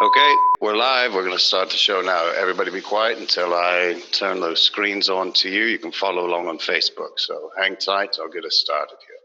Okay, we're live. We're going to start the show now. Everybody be quiet until I turn those screens on to you. You can follow along on Facebook. So hang tight. I'll get us started here.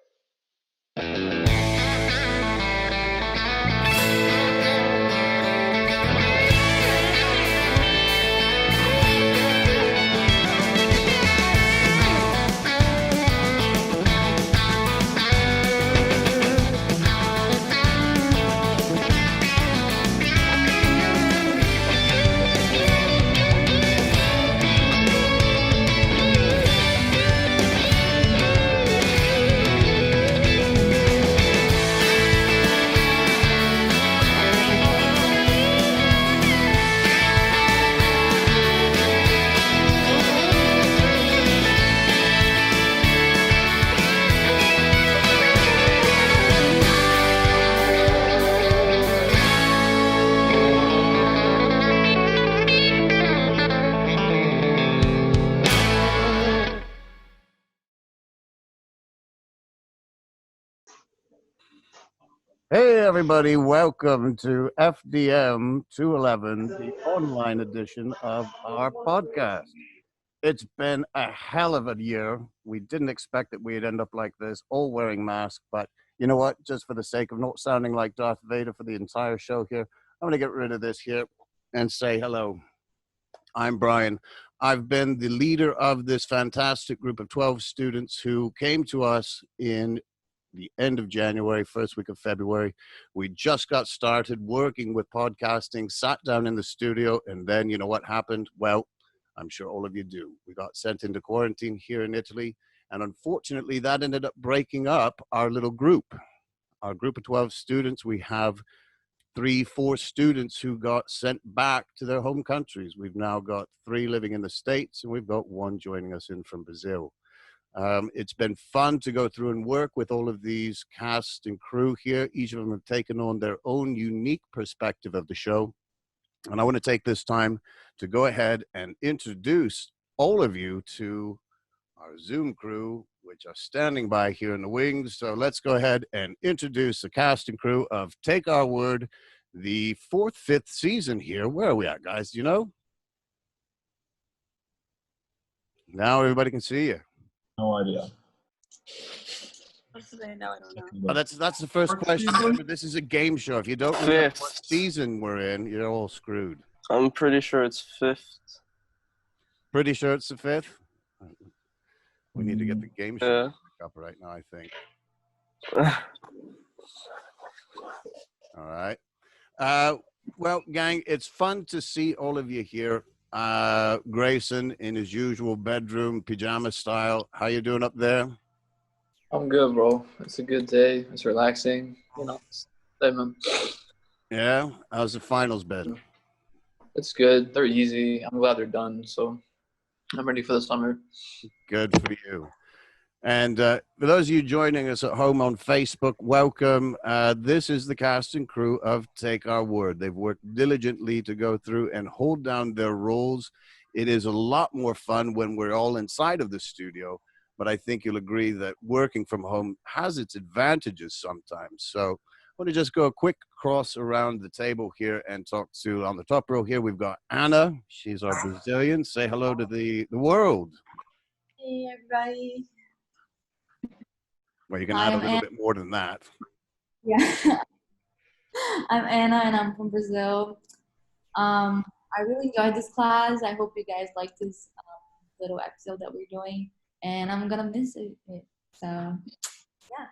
Hey everybody, welcome to FDM 211, the online edition of our podcast. It's been a hell of a year. We didn't expect that we'd end up like this, all wearing masks, but you know what? Just for the sake of not sounding like Darth Vader for the entire show here, I'm going to get rid of this here and say hello. I'm Brian. I've been the leader of this fantastic group of 12 students who came to us in the end of January, first week of February. We just got started working with podcasting, sat down in the studio, and then you know what happened? Well, I'm sure all of you do. We got sent into quarantine here in Italy, and unfortunately that ended up breaking up our little group. Our group of 12 students, we have 3-4 students who got sent back to their home countries. We've now got 3 living in the States, and we've got 1 joining us in from Brazil. It's been fun to go through and work with all of these cast and crew here. Each of them have taken on their own unique perspective of the show. And I want to take this time to go ahead and introduce all of you to our Zoom crew, which are standing by here in the wings. So let's go ahead and introduce the cast and crew of Take Our Word, the 4th, 5th season here. Where are we at, guys? Do you know? Now everybody can see you. No idea. No, I don't know. Oh, that's the first question. Remember, this is a game show. If you don't know what season we're in, you're all screwed. I'm pretty sure it's 5th. Pretty sure it's the 5th? We need to get the game show up right now, I think. All right. Well, gang, it's fun to see all of you here. Grayson in his usual bedroom, pajama style. How you doing up there? I'm good, bro. It's a good day. It's relaxing. You know, Yeah? How's the finals been? it's good. They're easy. I'm glad they're done. So I'm ready for the summer. Good for you. And for those of you joining us at home on Facebook, welcome. This is the cast and crew of Take Our Word. They've worked diligently to go through and hold down their roles. It is a lot more fun when we're all inside of the studio, but I think you'll agree that working from home has its advantages sometimes. So I want to just go a quick cross around the table here and talk to, on the top row here, we've got Anna. She's our Brazilian. Say hello to the world. Hey, everybody. Well, you can add a little bit more than that. Yeah. I'm Anna, and I'm from Brazil. I really enjoyed this class. I hope you guys like this little episode that we're doing, and I'm going to miss it. So, yeah.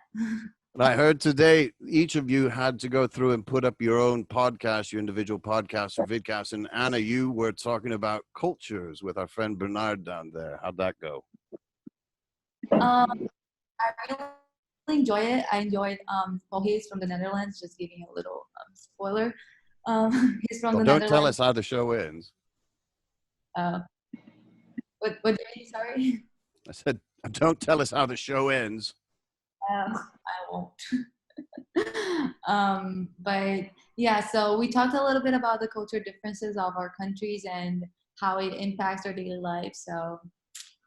And I heard today each of you had to go through and put up your own podcast, your individual podcast or vidcast. And Anna, you were talking about cultures with our friend Bernard down there. How'd that go? I really enjoy it. I enjoyed he's from the Netherlands, just giving a little spoiler. He's from the Netherlands. Don't tell us how the show ends. What do you mean, sorry? I said, don't tell us how the show ends. I won't. But yeah, so we talked a little bit about the cultural differences of our countries and how it impacts our daily life. So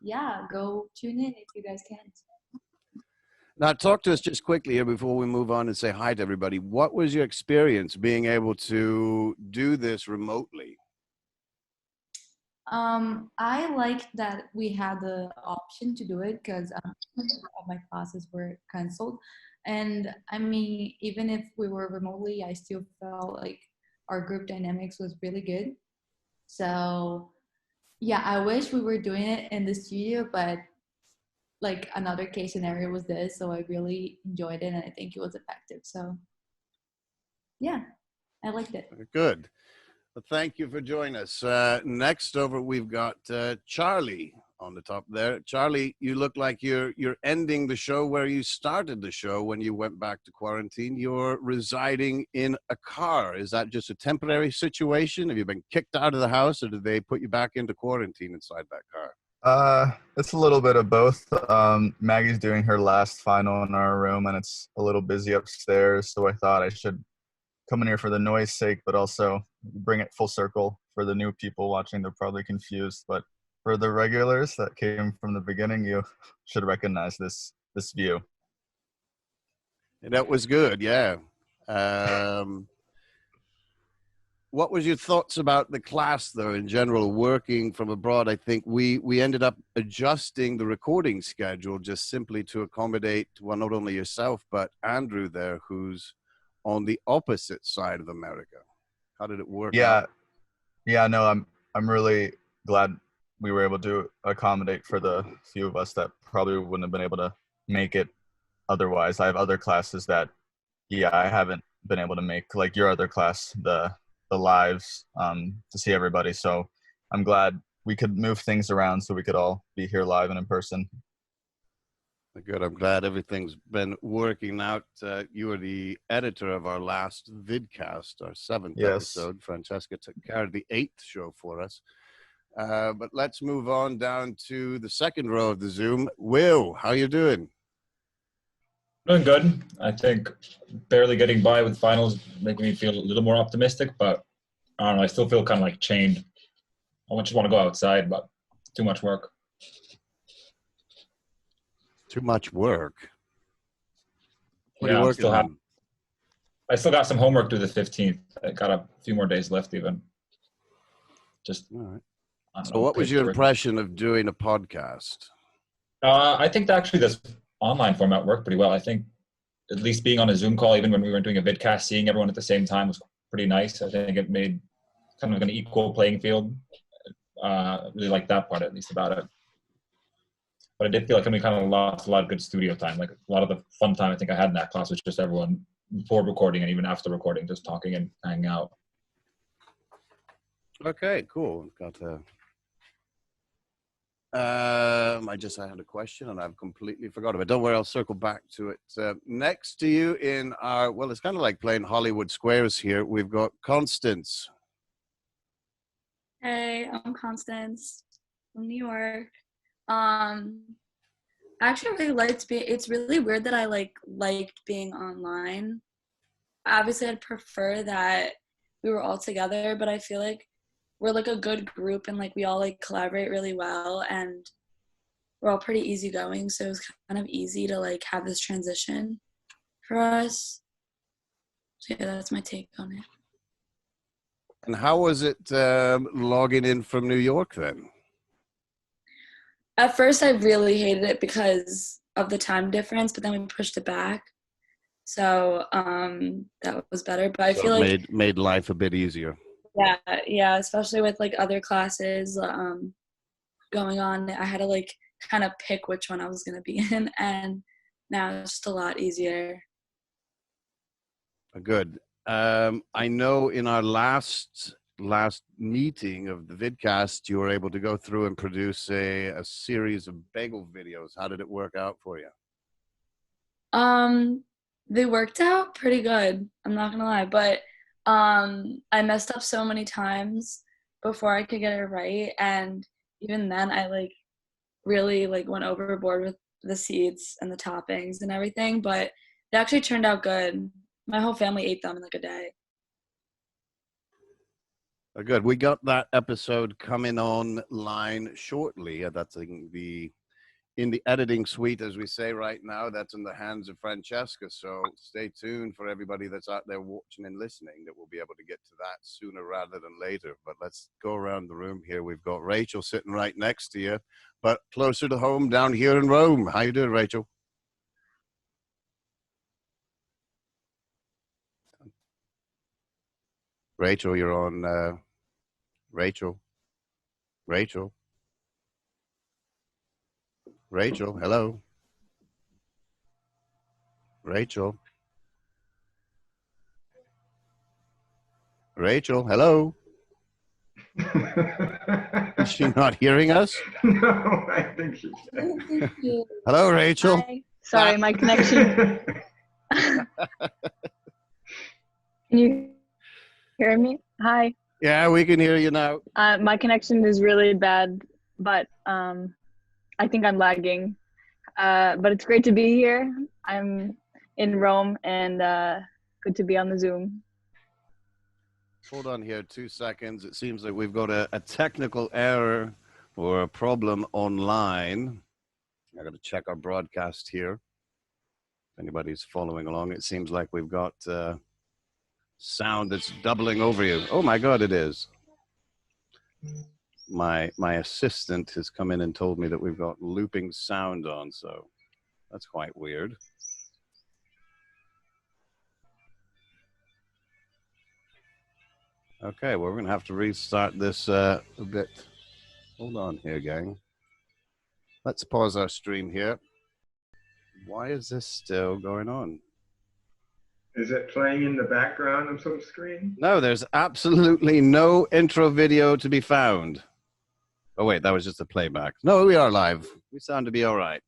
yeah, go tune in if you guys can. Now, talk to us just quickly here before we move on and say hi to everybody. What was your experience being able to do this remotely? I liked that we had the option to do it because all my classes were canceled. And I mean, even if we were remotely, I still felt like our group dynamics was really good. So yeah, I wish we were doing it in the studio, but like another case scenario was this. So I really enjoyed it and I think it was effective. So yeah, I liked it. Good. Well, thank you for joining us. Next over, we've got Charlie on the top there. Charlie, you look like you're ending the show where you started the show when you went back to quarantine. You're residing in a car. Is that just a temporary situation? Have you been kicked out of the house, or did they put you back into quarantine inside that car? It's a little bit of both. Maggie's doing her last final in our room, and it's a little busy upstairs, so I thought I should come in here for the noise sake, but also bring it full circle. For the new people watching, they're probably confused, but for the regulars that came from the beginning, you should recognize this view. That was good, yeah. What was your thoughts about the class, though, in general, working from abroad? I think we ended up adjusting the recording schedule just simply to accommodate, well, not only yourself, but Andrew there, who's on the opposite side of America. How did it work out? No, I'm really glad we were able to accommodate for the few of us that probably wouldn't have been able to make it otherwise. I have other classes that, I haven't been able to make, like your other class, the lives, to see everybody. So I'm glad we could move things around so we could all be here live and in person. Good. I'm glad everything's been working out. You were the editor of our last vidcast, our 7th episode. Francesca took care of the 8th show for us. But let's move on down to the second row of the Zoom. Will, how you doing? Doing good. I think barely getting by with finals making me feel a little more optimistic, but I don't know. I still feel kind of like chained. I just want to go outside, but too much work. Too much work? What are Yeah, you working on? I still got some homework due the 15th. I got a few more days left even. Just, all right. So what was your impression of doing a podcast? I think that actually this online format worked pretty well. I think at least being on a Zoom call, even when we weren't doing a vidcast, seeing everyone at the same time was pretty nice. I think it made kind of an equal playing field. Really like that part, at least, about it. But I did feel like we kind of lost a lot of good studio time. Like a lot of the fun time I think I had in that class was just everyone before recording and even after recording, just talking and hanging out. Okay, cool. Got I had a question and I've completely forgotten it. Don't worry, I'll circle back to it. Next to you in our, well, it's kind of like playing Hollywood Squares here. We've got Constance. Hey, I'm Constance from New York. I actually really liked being, it's really weird that I liked being online. Obviously, I'd prefer that we were all together, but I feel like we're like a good group and like we all like collaborate really well and we're all pretty easygoing, so it was kind of easy to like have this transition for us. So yeah, that's my take on it. And how was it logging in from New York then? At first, I really hated it because of the time difference, but then we pushed it back. So that was better. But I feel like made life a bit easier. Yeah, especially with like other classes going on. I had to like kind of pick which one I was going to be in, and now it's just a lot easier. Good. I know in our last meeting of the vidcast, you were able to go through and produce a series of bagel videos. How did it work out for you? They worked out pretty good. I'm not gonna lie, but I messed up so many times before I could get it right, and even then I like really like went overboard with the seeds and the toppings and everything, but it actually turned out good. My whole family ate them in like a day. Good. We got that episode coming online shortly. That's the in the editing suite, as we say right now. That's in the hands of Francesca. So stay tuned for everybody that's out there watching and listening, that we'll be able to get to that sooner rather than later. But let's go around the room here. We've got Rachel sitting right next to you, but closer to home down here in Rome. How you doing, Rachel? Rachel, you're on. Rachel. Rachel. Rachel, hello. Rachel. Rachel, hello. Is she not hearing us? No, I think she's. Thank you. Hello, Rachel. Hi. Sorry, my connection. Can you hear me? Hi. Yeah, we can hear you now. My connection is really bad, but I think I'm lagging. But it's great to be here. I'm in Rome, and good to be on the Zoom. Hold on here 2 seconds. It seems like we've got a technical error or a problem online. I got to check our broadcast here. If anybody's following along, it seems like we've got sound that's doubling over you. Oh my God, it is. My assistant has come in and told me that we've got looping sound on, so that's quite weird. Okay, well, we're going to have to restart this a bit. Hold on here, gang. Let's pause our stream here. Why is this still going on? Is it playing in the background of some screen? No, there's absolutely no intro video to be found. Oh, wait, that was just a playback. No, we are live. We sound to be all right.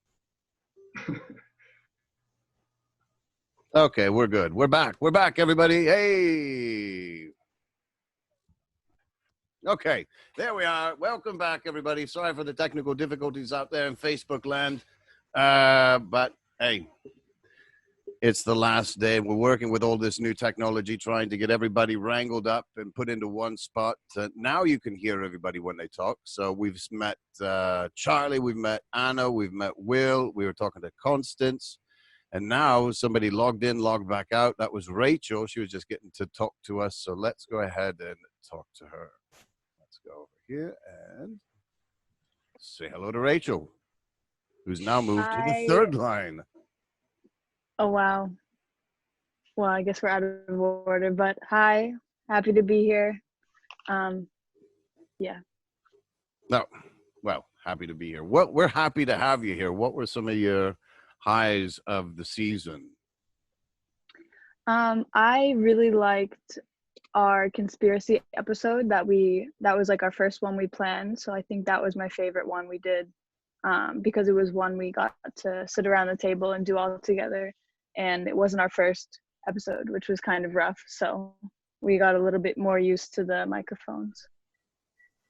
Okay, we're good. We're back. We're back, everybody. Hey. Okay, there we are. Welcome back, everybody. Sorry for the technical difficulties out there in Facebook land. But, hey, it's the last day. We're working with all this new technology, trying to get everybody wrangled up and put into one spot. Now you can hear everybody when they talk. So we've met Charlie, we've met Anna, we've met Will. We were talking to Constance. And now somebody logged in, logged back out. That was Rachel. She was just getting to talk to us. So let's go ahead and talk to her. Let's go over here and say hello to Rachel, who's now moved to the third line. Oh, wow. Well, I guess we're out of order, but hi. Happy to be here. Yeah. No, well, happy to be here. We're happy to have you here. What were some of your highs of the season? I really liked our conspiracy episode that was like our first one we planned. So I think that was my favorite one we did, because it was one we got to sit around the table and do all together. And it wasn't our first episode, which was kind of rough. So we got a little bit more used to the microphones.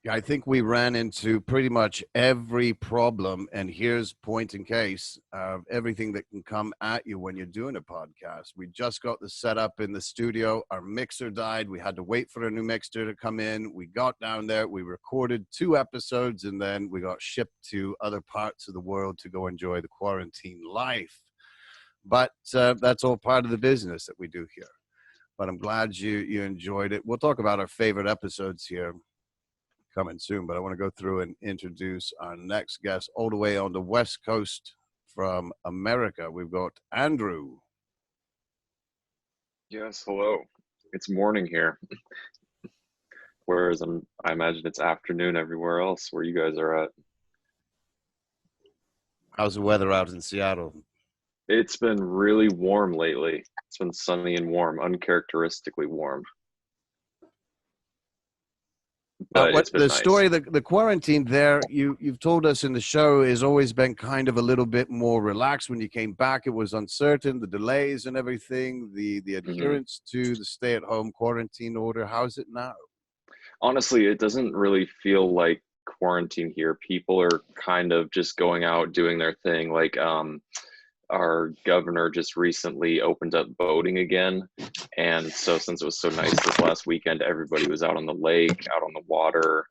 Yeah, I think we ran into pretty much every problem, and here's point in case of everything that can come at you when you're doing a podcast. We just got the setup in the studio. Our mixer died. We had to wait for a new mixer to come in. We got down there. We recorded 2 episodes, and then we got shipped to other parts of the world to go enjoy the quarantine life. But that's all part of the business that we do here. But I'm glad you enjoyed it. We'll talk about our favorite episodes here coming soon, but I want to go through and introduce our next guest all the way on the West Coast from America. We've got Andrew. Yes, hello. It's morning here. Whereas I imagine it's afternoon everywhere else where you guys are at. How's the weather out in Seattle? It's been really warm lately. It's been sunny and warm, uncharacteristically warm. But What it's been the nice. story, the quarantine there, you've told us in the show, has always been kind of a little bit more relaxed. When you came back, it was uncertain, the delays and everything, the adherence to the stay-at-home quarantine order. How's it now? Honestly, it doesn't really feel like quarantine here. People are kind of just going out, doing their thing. Like our governor just recently opened up boating again. And so since it was so nice this last weekend, everybody was out on the lake, out on the water,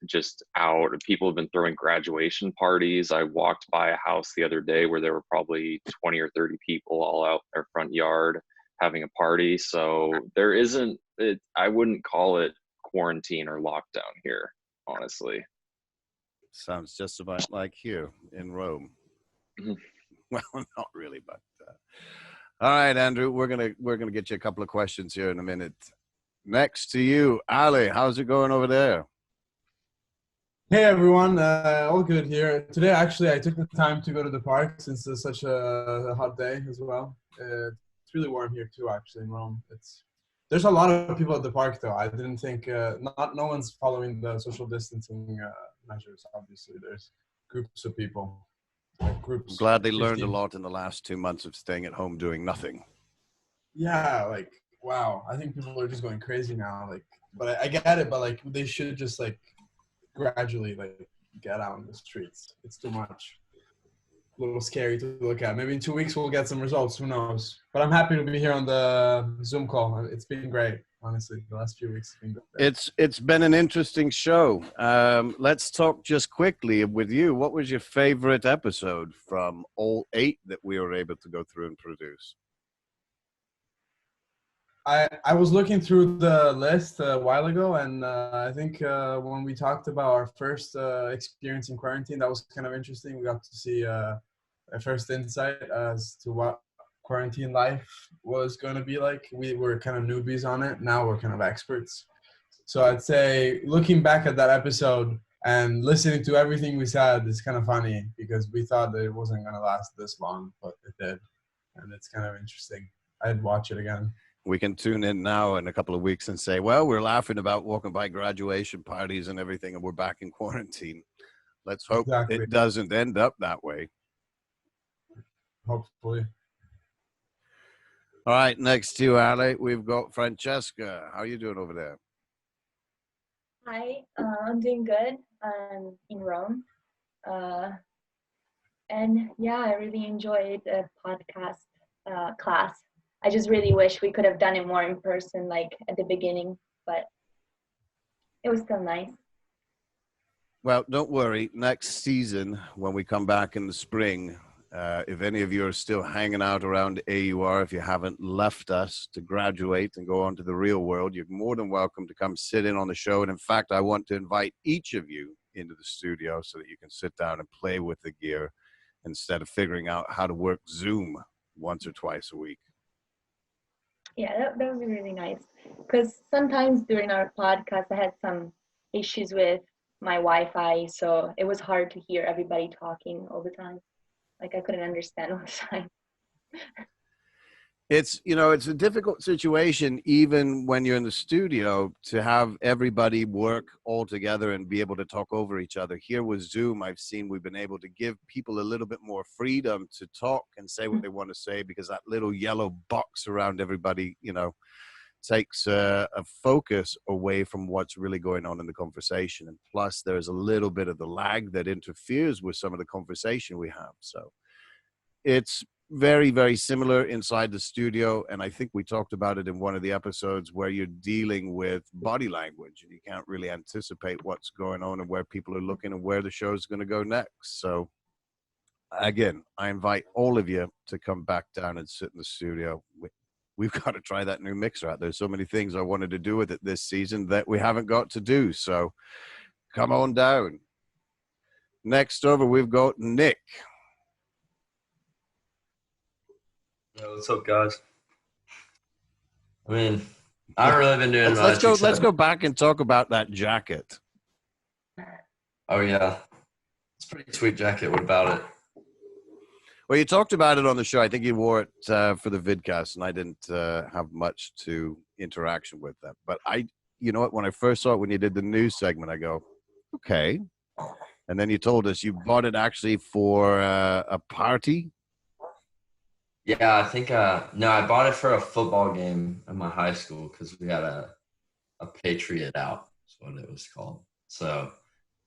just out. People have been throwing graduation parties. I walked by a house the other day where there were probably 20 or 30 people all out in their front yard having a party. So there isn't, I wouldn't call it quarantine or lockdown here, honestly. Sounds just about like here in Rome. Mhm. Well, not really, but all right, Andrew, we're gonna get you a couple of questions here in a minute. Next to you, Ali, how's it going over there? Hey everyone, all good here. Today, actually, I took the time to go to the park since it's such a hot day as well. It's really warm here too, actually, in Rome. There's a lot of people at the park though. I didn't think no one's following the social distancing measures. Obviously, there's groups of people. Groups. I'm glad they learned a 15. lot in the last 2 months of staying at home doing nothing. Yeah, like wow. I think people are just going crazy now. Like, but I get it. But like, they should just like gradually like get out in the streets. It's too much. A little scary to look at. Maybe in 2 weeks we'll get some results. Who knows? But I'm happy to be here on the Zoom call. It's been great, honestly. The last few weeks have been great. It's been an interesting show. Let's talk just quickly with you. What was your favorite episode from all 8 that we were able to go through and produce? I was looking through the list a while ago, and I think when we talked about our first experience in quarantine, that was kind of interesting. We got to see a first insight as to what quarantine life was going to be like. We were kind of newbies on it. Now we're kind of experts. So I'd say looking back at that episode and listening to everything we said is kind of funny because we thought that it wasn't going to last this long, but it did. And it's kind of interesting. I'd watch it again. We can tune in now in a couple of weeks and say, well, we're laughing about walking by graduation parties and everything, and we're back in quarantine. Let's hope it doesn't end up that way. Hopefully. All right, next to you, Ali, we've got Francesca. How are you doing over there? Hi, I'm doing good. I'm in Rome. And yeah, I really enjoyed the podcast class. I just really wish we could have done it more in person, like at the beginning, but it was still nice. Well, don't worry. Next season, when we come back in the spring, if any of you are still hanging out around AUR, if you haven't left us to graduate and go on to the real world, you're more than welcome to come sit in on the show. And in fact, I want to invite each of you into the studio so that you can sit down and play with the gear instead of figuring out how to work Zoom once or twice a week. Yeah, that would be really nice. Because sometimes during our podcast, I had some issues with my Wi-Fi, so it was hard to hear everybody talking all the time. Like I couldn't understand all the time. It's, you know, it's a difficult situation, even when you're in the studio, to have everybody work all together and be able to talk over each other. Here with Zoom, I've seen we've been able to give people a little bit more freedom to talk and say what they want to say, because that little yellow box around everybody, you know, takes a focus away from what's really going on in the conversation. And plus, there's a little bit of the lag that interferes with some of the conversation we have. So it's very, very similar inside the studio. And I think we talked about it in one of the episodes where you're dealing with body language and you can't really anticipate what's going on and where people are looking and where the show's going to go next. So again, I invite all of you to come back down and sit in the studio. We've got to try that new mixer out. There's so many things I wanted to do with it this season that we haven't got to do. So come on down. Next over, we've got Nick. What's up, guys? I mean, I haven't really been doing much. Let's go back and talk about that jacket. Oh yeah, it's a pretty sweet jacket. What about it? Well, you talked about it on the show. I think you wore it for the vidcast, and I didn't have much to interaction with that. But you know what? When I first saw it, when you did the news segment, I go, okay. And then you told us you bought it actually for a party. Yeah, I think no, I bought it for a football game at my high school because we had a Patriot out. That's what it was called. So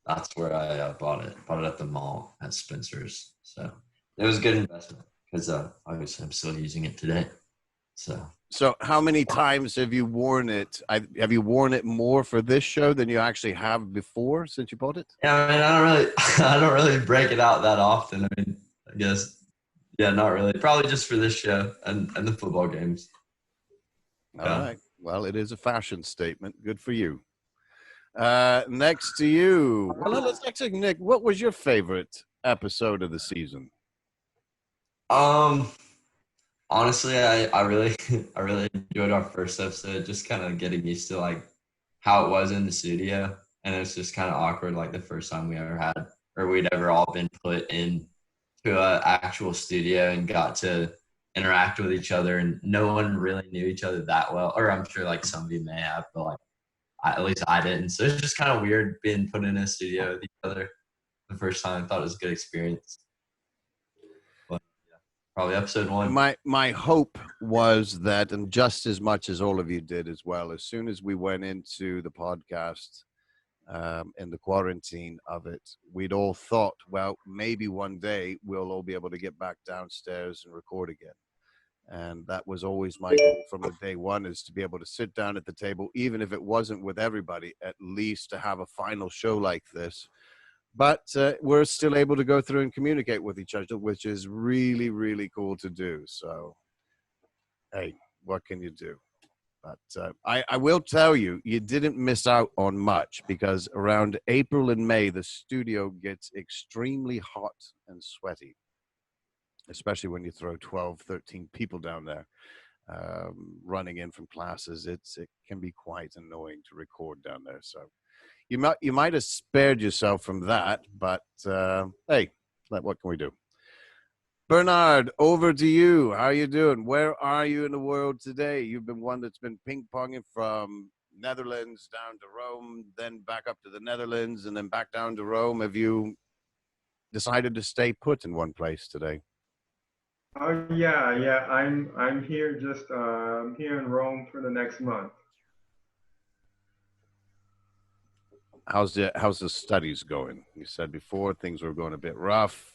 that's where I bought it. Bought it at the mall at Spencer's. So it was a good investment because obviously I'm still using it today. So So how many times have you worn it? Have you worn it more for this show than you actually have before since you bought it? Yeah, I mean, I don't really, I don't really break it out that often. I mean, I guess, yeah, not really. Probably just for this show and the football games. All Yeah. right. Well, it is a fashion statement. Good for you. Next to you. Well, let's actually, Nick, what was your favorite episode of the season? Honestly, I really, I really enjoyed our first episode. Just kind of getting used to like how it was in the studio, and it's just kind of awkward, like the first time we ever had, or we'd ever all been put in to an actual studio and got to interact with each other, and no one really knew each other that well. Or I'm sure like some of you may have, but like at least I didn't. So it's just kind of weird being put in a studio with each other the first time. I thought it was a good experience. But yeah, probably episode 1. My hope was that, and just as much as all of you did as well, as soon as we went into the podcast in the quarantine of it, we'd all thought, well, maybe one day we'll all be able to get back downstairs and record again. And that was always my goal from the day one, is to be able to sit down at the table, even if it wasn't with everybody, at least to have a final show like this. But we're still able to go through and communicate with each other, which is really, really cool to do. So, hey, what can you do? But I will tell you, you didn't miss out on much, because around April and May, the studio gets extremely hot and sweaty, especially when you throw 12, 13 people down there running in from classes. It can be quite annoying to record down there. So you might have spared yourself from that, but hey, what can we do? Bernard, over to you. How are you doing? Where are you in the world today? You've been one that's been ping-ponging from Netherlands down to Rome, then back up to the Netherlands, and then back down to Rome. Have you decided to stay put in one place today? Oh yeah. I'm here just here in Rome for the next month. How's the studies going? You said before things were going a bit rough.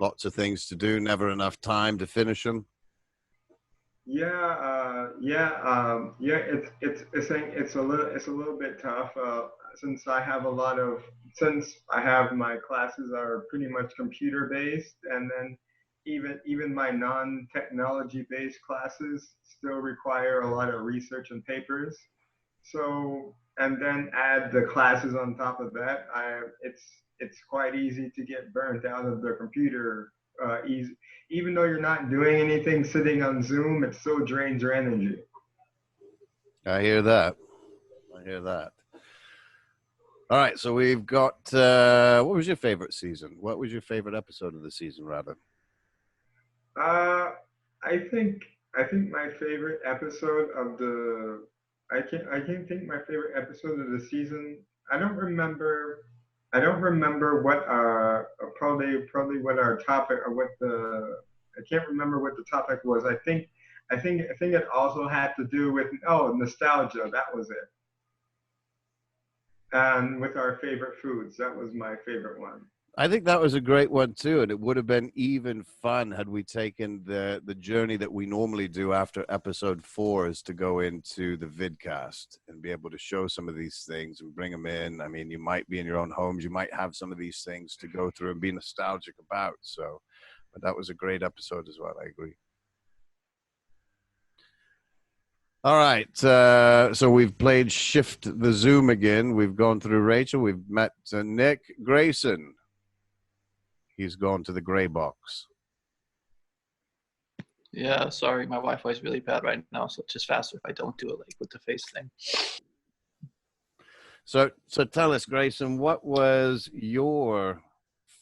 Lots of things to do, never enough time to finish them. It's a little bit tough since I have my classes are pretty much computer based, and then even my non-technology based classes still require a lot of research and papers. So, and then add the classes on top of that, it's quite easy to get burnt out of the computer. Even though you're not doing anything sitting on Zoom, it still drains your energy. I hear that. All right, so we've got, what was your favorite season? What was your favorite episode of the season, rather? I think my favorite episode of the I can't think my favorite episode of the season. I don't remember what probably what our topic, or what the I can't remember what the topic was. I think it also had to do with nostalgia. That was it. And with our favorite foods, that was my favorite one. I think that was a great one too, and it would have been even fun had we taken the journey that we normally do after episode 4, is to go into the vidcast and be able to show some of these things and bring them in. I mean, you might be in your own homes, you might have some of these things to go through and be nostalgic about. So, but that was a great episode as well. I agree. All right, so we've played Shift the Zoom again. We've gone through Rachel. We've met Nick. Grayson. He's gone to the gray box. Yeah, sorry, my Wi-Fi is really bad right now, so it's just faster if I don't do it like with the face thing. So tell us, Grayson, what was your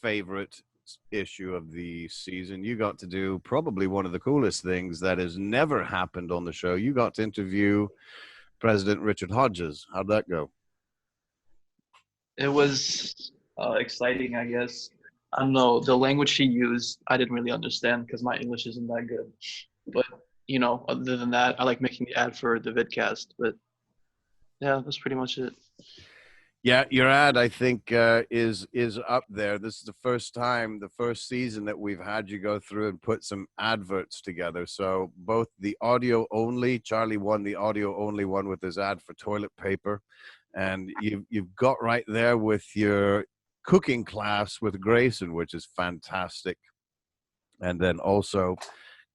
favorite issue of the season? You got to do probably one of the coolest things that has never happened on the show. You got to interview President Richard Hodges. How'd that go? It was exciting, I guess. I don't know, the language he used, I didn't really understand because my English isn't that good. But, other than that, I like making the ad for the vidcast. But, yeah, that's pretty much it. Yeah, your ad, I think, is up there. This is the first time, the first season that we've had you go through and put some adverts together. So both the audio only, Charlie won the audio only one with his ad for toilet paper, and you've got right there with your cooking class with Grayson, which is fantastic. And then also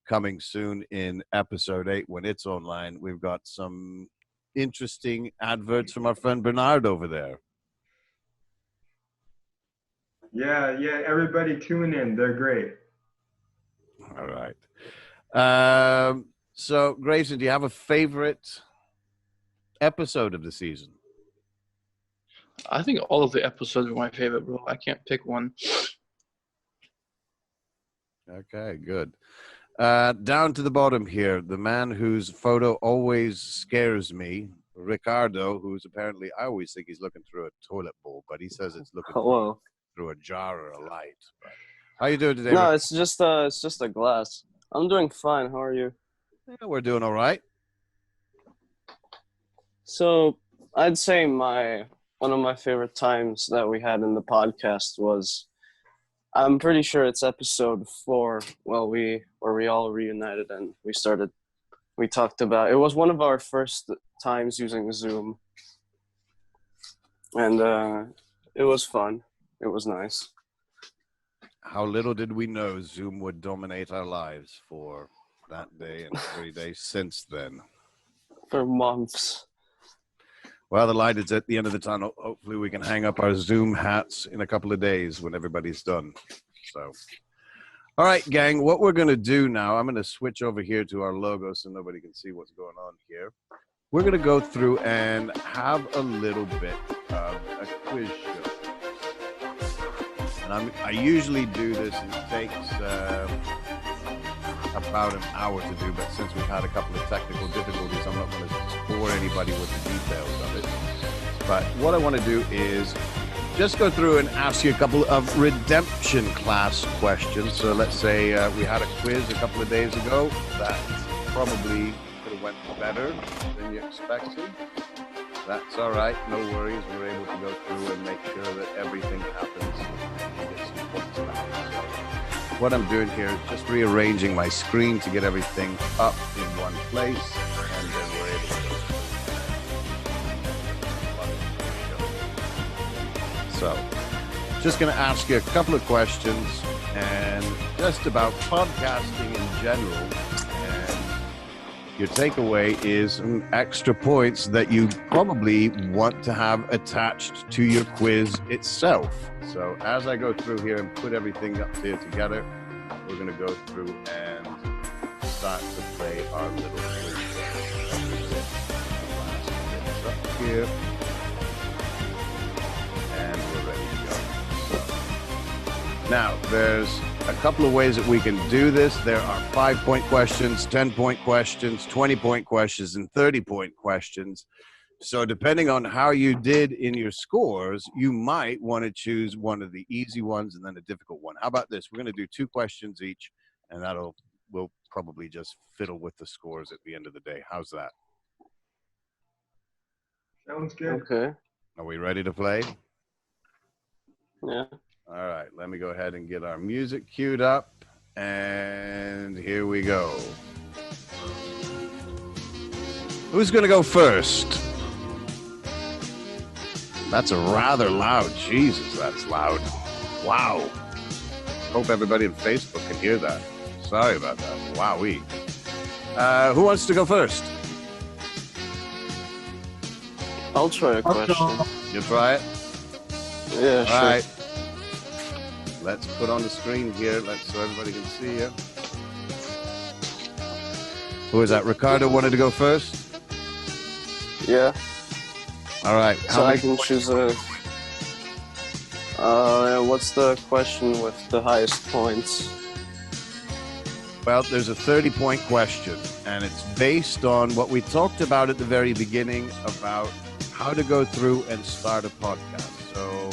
coming soon in episode 8 when it's online, we've got some interesting adverts from our friend Bernard over there. Yeah, everybody tune in. They're great. All right. So, Grayson, do you have a favorite episode of the season? I think all of the episodes were my favorite, bro. I can't pick one. Okay, good. Down to the bottom here, the man whose photo always scares me, Ricardo, who's apparently, I always think he's looking through a toilet bowl, but he says it's looking through a jar or a light. But how you doing today? No, it's just a glass. I'm doing fine. How are you? Yeah, we're doing all right. So I'd say one of my favorite times that we had in the podcast was, I'm pretty sure it's episode 4, where we all reunited and we talked about, it was one of our first times using Zoom, and it was fun. It was nice. How little did we know Zoom would dominate our lives for that day and every day since then. For months. Well, the light is at the end of the tunnel. Hopefully we can hang up our Zoom hats in a couple of days when everybody's done. So, all right, gang, what we're going to do now, I'm going to switch over here to our logo so nobody can see what's going on here. We're going to go through and have a little bit of a quiz show. And I usually do this, and it takes about an hour to do, but since we've had a couple of technical difficulties, I'm not going to bore anybody with the details of it. But what I want to do is just go through and ask you a couple of redemption class questions. So let's say we had a quiz a couple of days ago that probably could have went better than you expected. That's all right, no worries. We're able to go through and make sure that everything happens and get some points back. So what I'm doing here is just rearranging my screen to get everything up in one place, and then we're able to go. So just going to ask you a couple of questions and just about podcasting in general. Your takeaway is some extra points that you probably want to have attached to your quiz itself. So as I go through here and put everything up here together, we're going to go through and start to play our little quiz. Up here. And we're ready to go. Now, there's a couple of ways that we can do this. There are 5-point questions, 10-point questions, 20-point questions, and 30-point questions. So depending on how you did in your scores, you might want to choose one of the easy ones and then a difficult one. How about this? We're going to do 2 questions each, and we'll probably just fiddle with the scores at the end of the day. How's that? Sounds good. Okay. Are we ready to play? Yeah. All right, let me go ahead and get our music queued up, and here we go. Who's going to go first? That's a rather loud. Jesus, that's loud. Wow. Hope everybody on Facebook can hear that. Sorry about that. Wowee. Who wants to go first? I'll try a question. You try it? Yeah, All sure. right. Let's put on the screen here, so everybody can see you. Who is that? Ricardo wanted to go first? Yeah. All right. So I can choose a... what's the question with the highest points? Well, there's a 30-point question, and it's based on what we talked about at the very beginning about how to go through and start a podcast. So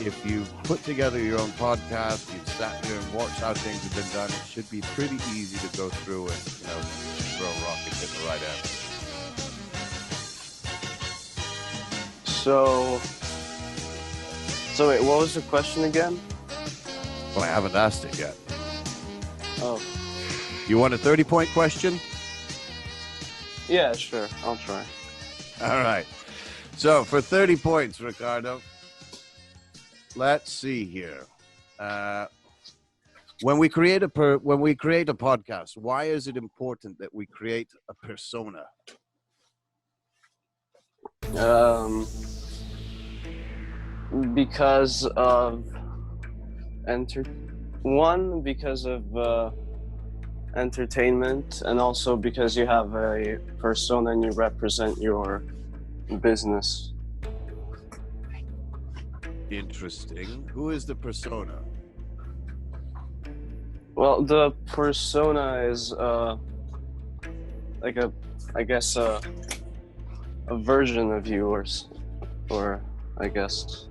if you've put together your own podcast, you've sat here and watched how things have been done, it should be pretty easy to go through and, throw a rock and hit the right answer. So So wait, what was the question again? Well, I haven't asked it yet. Oh, You want a 30-point question? yeah, sure. I'll try. All right. So for 30 points, Ricardo, let's see here. When we create a podcast, why is it important that we create a persona? Because of because of entertainment, and also because you have a persona and you represent your business. Interesting. Who is the persona? Well, the persona is like a, I guess a version of you, or I guess.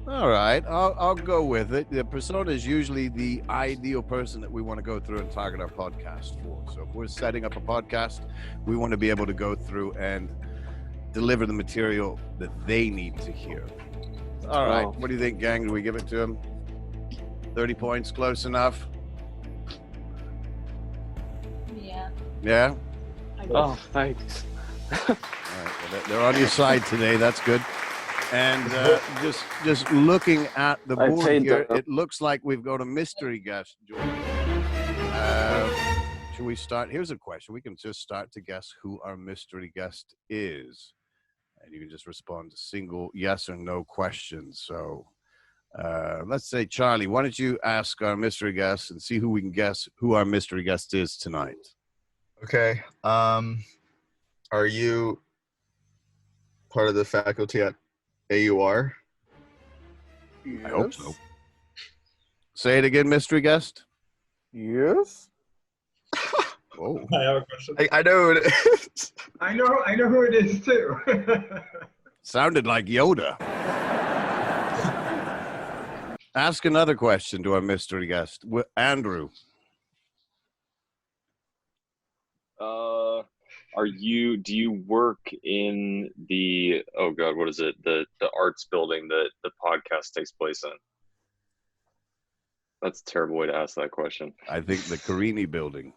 All right, I'll go with it. The persona is usually the ideal person that we want to go through and target our podcast for. So if we're setting up a podcast, we want to be able to go through and deliver the material that they need to hear. All right, what do you think, gang? Do we give it to them? 30 points, close enough? Yeah. Yeah? Oh, thanks. All right, well, they're on your side today. That's good. And just looking at the board here, it looks like we've got a mystery guest joining. Should we start? Here's a question. We can just start to guess who our mystery guest is. And you can just respond to single yes or no questions. So let's say, Charlie, why don't you ask our mystery guest and see who we can guess who our mystery guest is tonight? Okay. Are you part of the faculty at AUR? I hope so. Say it again, mystery guest. Yes. Oh, I have a question. I know it is. I know who it is too. sounded like Yoda. Ask another question to our mystery guest, Andrew. Do you work in the, oh God, what is it? The arts building that the podcast takes place in? That's a terrible way to ask that question. I think the Carini building.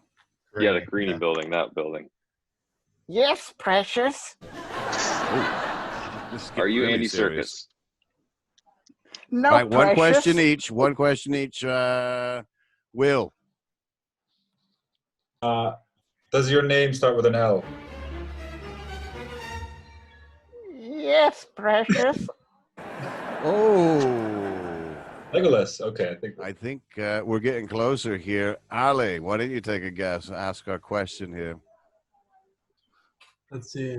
Yeah, the Carini building, that building. Yes, precious. Are you really Andy serious. Serkis? No, right, precious. one question each. One question each. Will. Does your name start with an L? Yes, precious. Oh. Legolas. Okay, I think we're getting closer here. Ali, why don't you take a guess? Ask our question here. Let's see.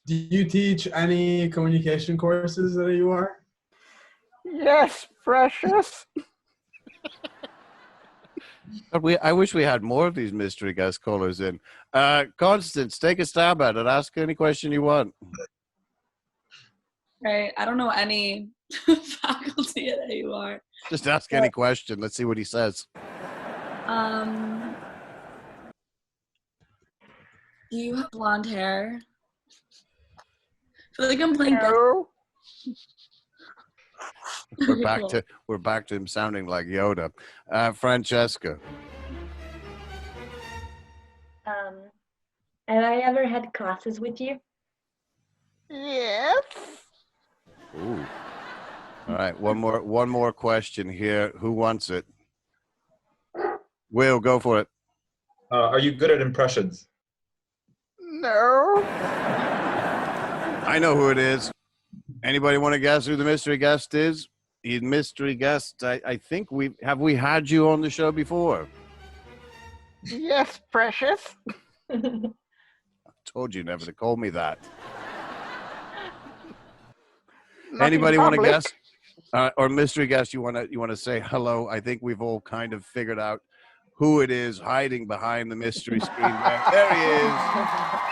Do you teach any communication courses at AUR? Yes, precious. I wish we had more of these mystery guest callers in. Constance, take a stab at it. Ask any question you want. Right. I don't know any faculty at AUR. Just ask any question. Let's see what he says. Do you have blonde hair? I feel like I'm playing. No. We're back to him sounding like Yoda. Francesca. Have I ever had classes with you? Yes. Ooh. All right, one more question here. Who wants it? Will, go for it. Are you good at impressions? No. I know who it is. Anybody want to guess who the mystery guest is? The mystery guest, I think have we had you on the show before? Yes, precious. I told you never to call me that. Not Anybody in want to public. guess? Or mystery guest, you want to say hello? I think we've all kind of figured out who it is hiding behind the mystery screen. There he is,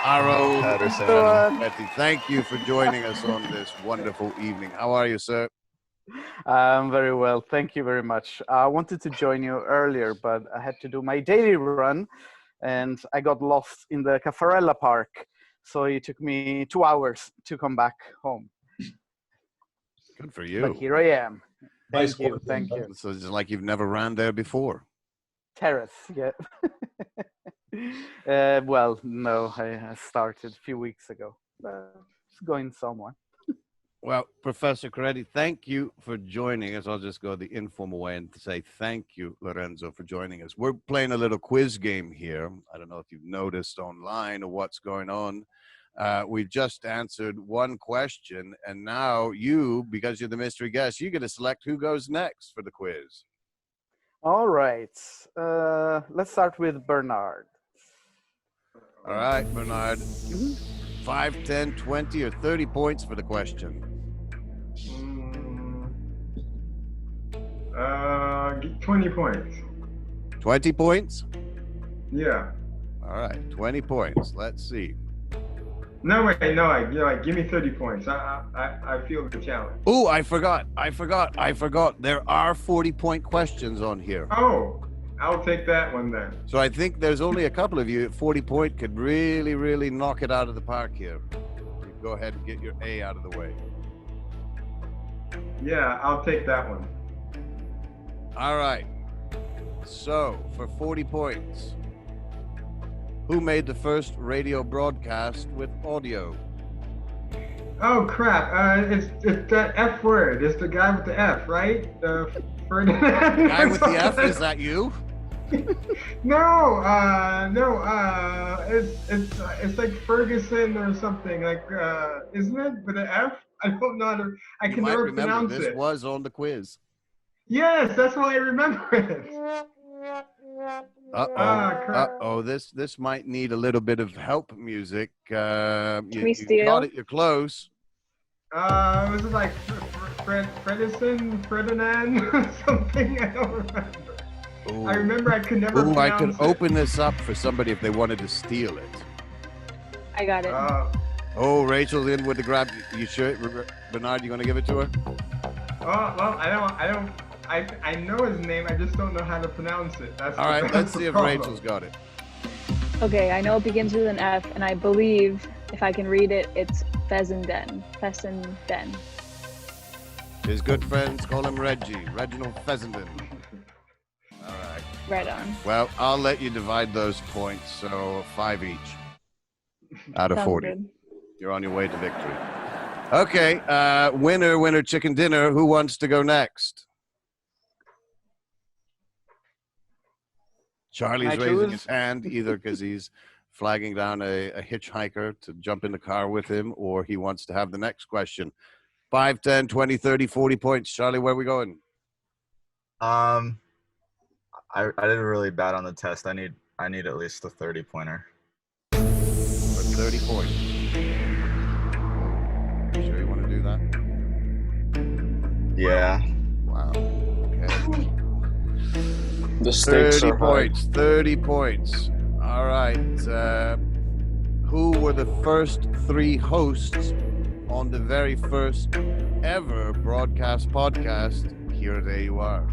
our own Patterson. Thank you for joining us on this wonderful evening. How are you, sir? I'm very well. Thank you very much. I wanted to join you earlier, but I had to do my daily run and I got lost in the Caffarella Park. So it took me 2 hours to come back home. Good for you. But here I am. Nice Thank you. work, Thank man. you. So it's like you've never ran there before. Terrace, yeah. Well, no, I started a few weeks ago, but it's going somewhere. Well, Professor Coretti, thank you for joining us. I'll just go the informal way and say thank you, Lorenzo, for joining us. We're playing a little quiz game here. I don't know if you've noticed online or what's going on. We've just answered one question, and now you, because you're the mystery guest, you get to select who goes next for the quiz. All right. Let's start with Bernard. All right, Bernard. 5, 10, 20, or 30 points for the question. 20 points. 20 points? Yeah. All right, 20 points. Let's see. No, wait, give me 30 points. I feel the challenge. Oh, I forgot. There are 40-point questions on here. Oh, I'll take that one then. So I think there's only a couple of you at 40-point could really, really knock it out of the park here. You go ahead and get your A out of the way. Yeah, I'll take that one. All right. So for 40 points, who made the first radio broadcast with audio? Oh crap! It's that F word. It's the guy with the F, right? Ferdinand. The guy with the F, is that you? No. It's like Ferguson or something. Like, isn't it with an F? I don't know how to. I You can might never remember pronounce this it. was on the quiz. Yes, that's why I remember it. Uh-oh. This might need a little bit of help music. You we steal? got it. You're close. Was it like Ferdinand, something? I don't remember. Ooh. I remember I could never Ooh, I could pronounce it. open this up for somebody if they wanted to steal it. I got it. Oh, Rachel's in with the grab. You sure, Bernard? You gonna give it to her? Oh well, I don't. I know his name. I just don't know how to pronounce it. That's All right. that's Let's the see if problem. Rachel's got it. Okay, I know it begins with an F, and I believe, if I can read it, it's Fessenden. Fessenden. His good friends call him Reggie. Reginald Fessenden. All right. Right on. Well, I'll let you divide those points. So 5 each out of Sounds 40. good. You're on your way to victory. Okay. Winner, chicken dinner. Who wants to go next? Charlie's raising his hand either because he's flagging down a hitchhiker to jump in the car with him, or he wants to have the next question. 5, 10, 20, 30, 40 points. Charlie, where are we going? I did really bad on the test. I need at least a 30-pointer. For 30 points. You sure you want to do that? Yeah. Wow. Okay. The stakes 30 are points. 30 points. All right. Who were the first 3 hosts on the very first ever broadcast podcast here at AUR?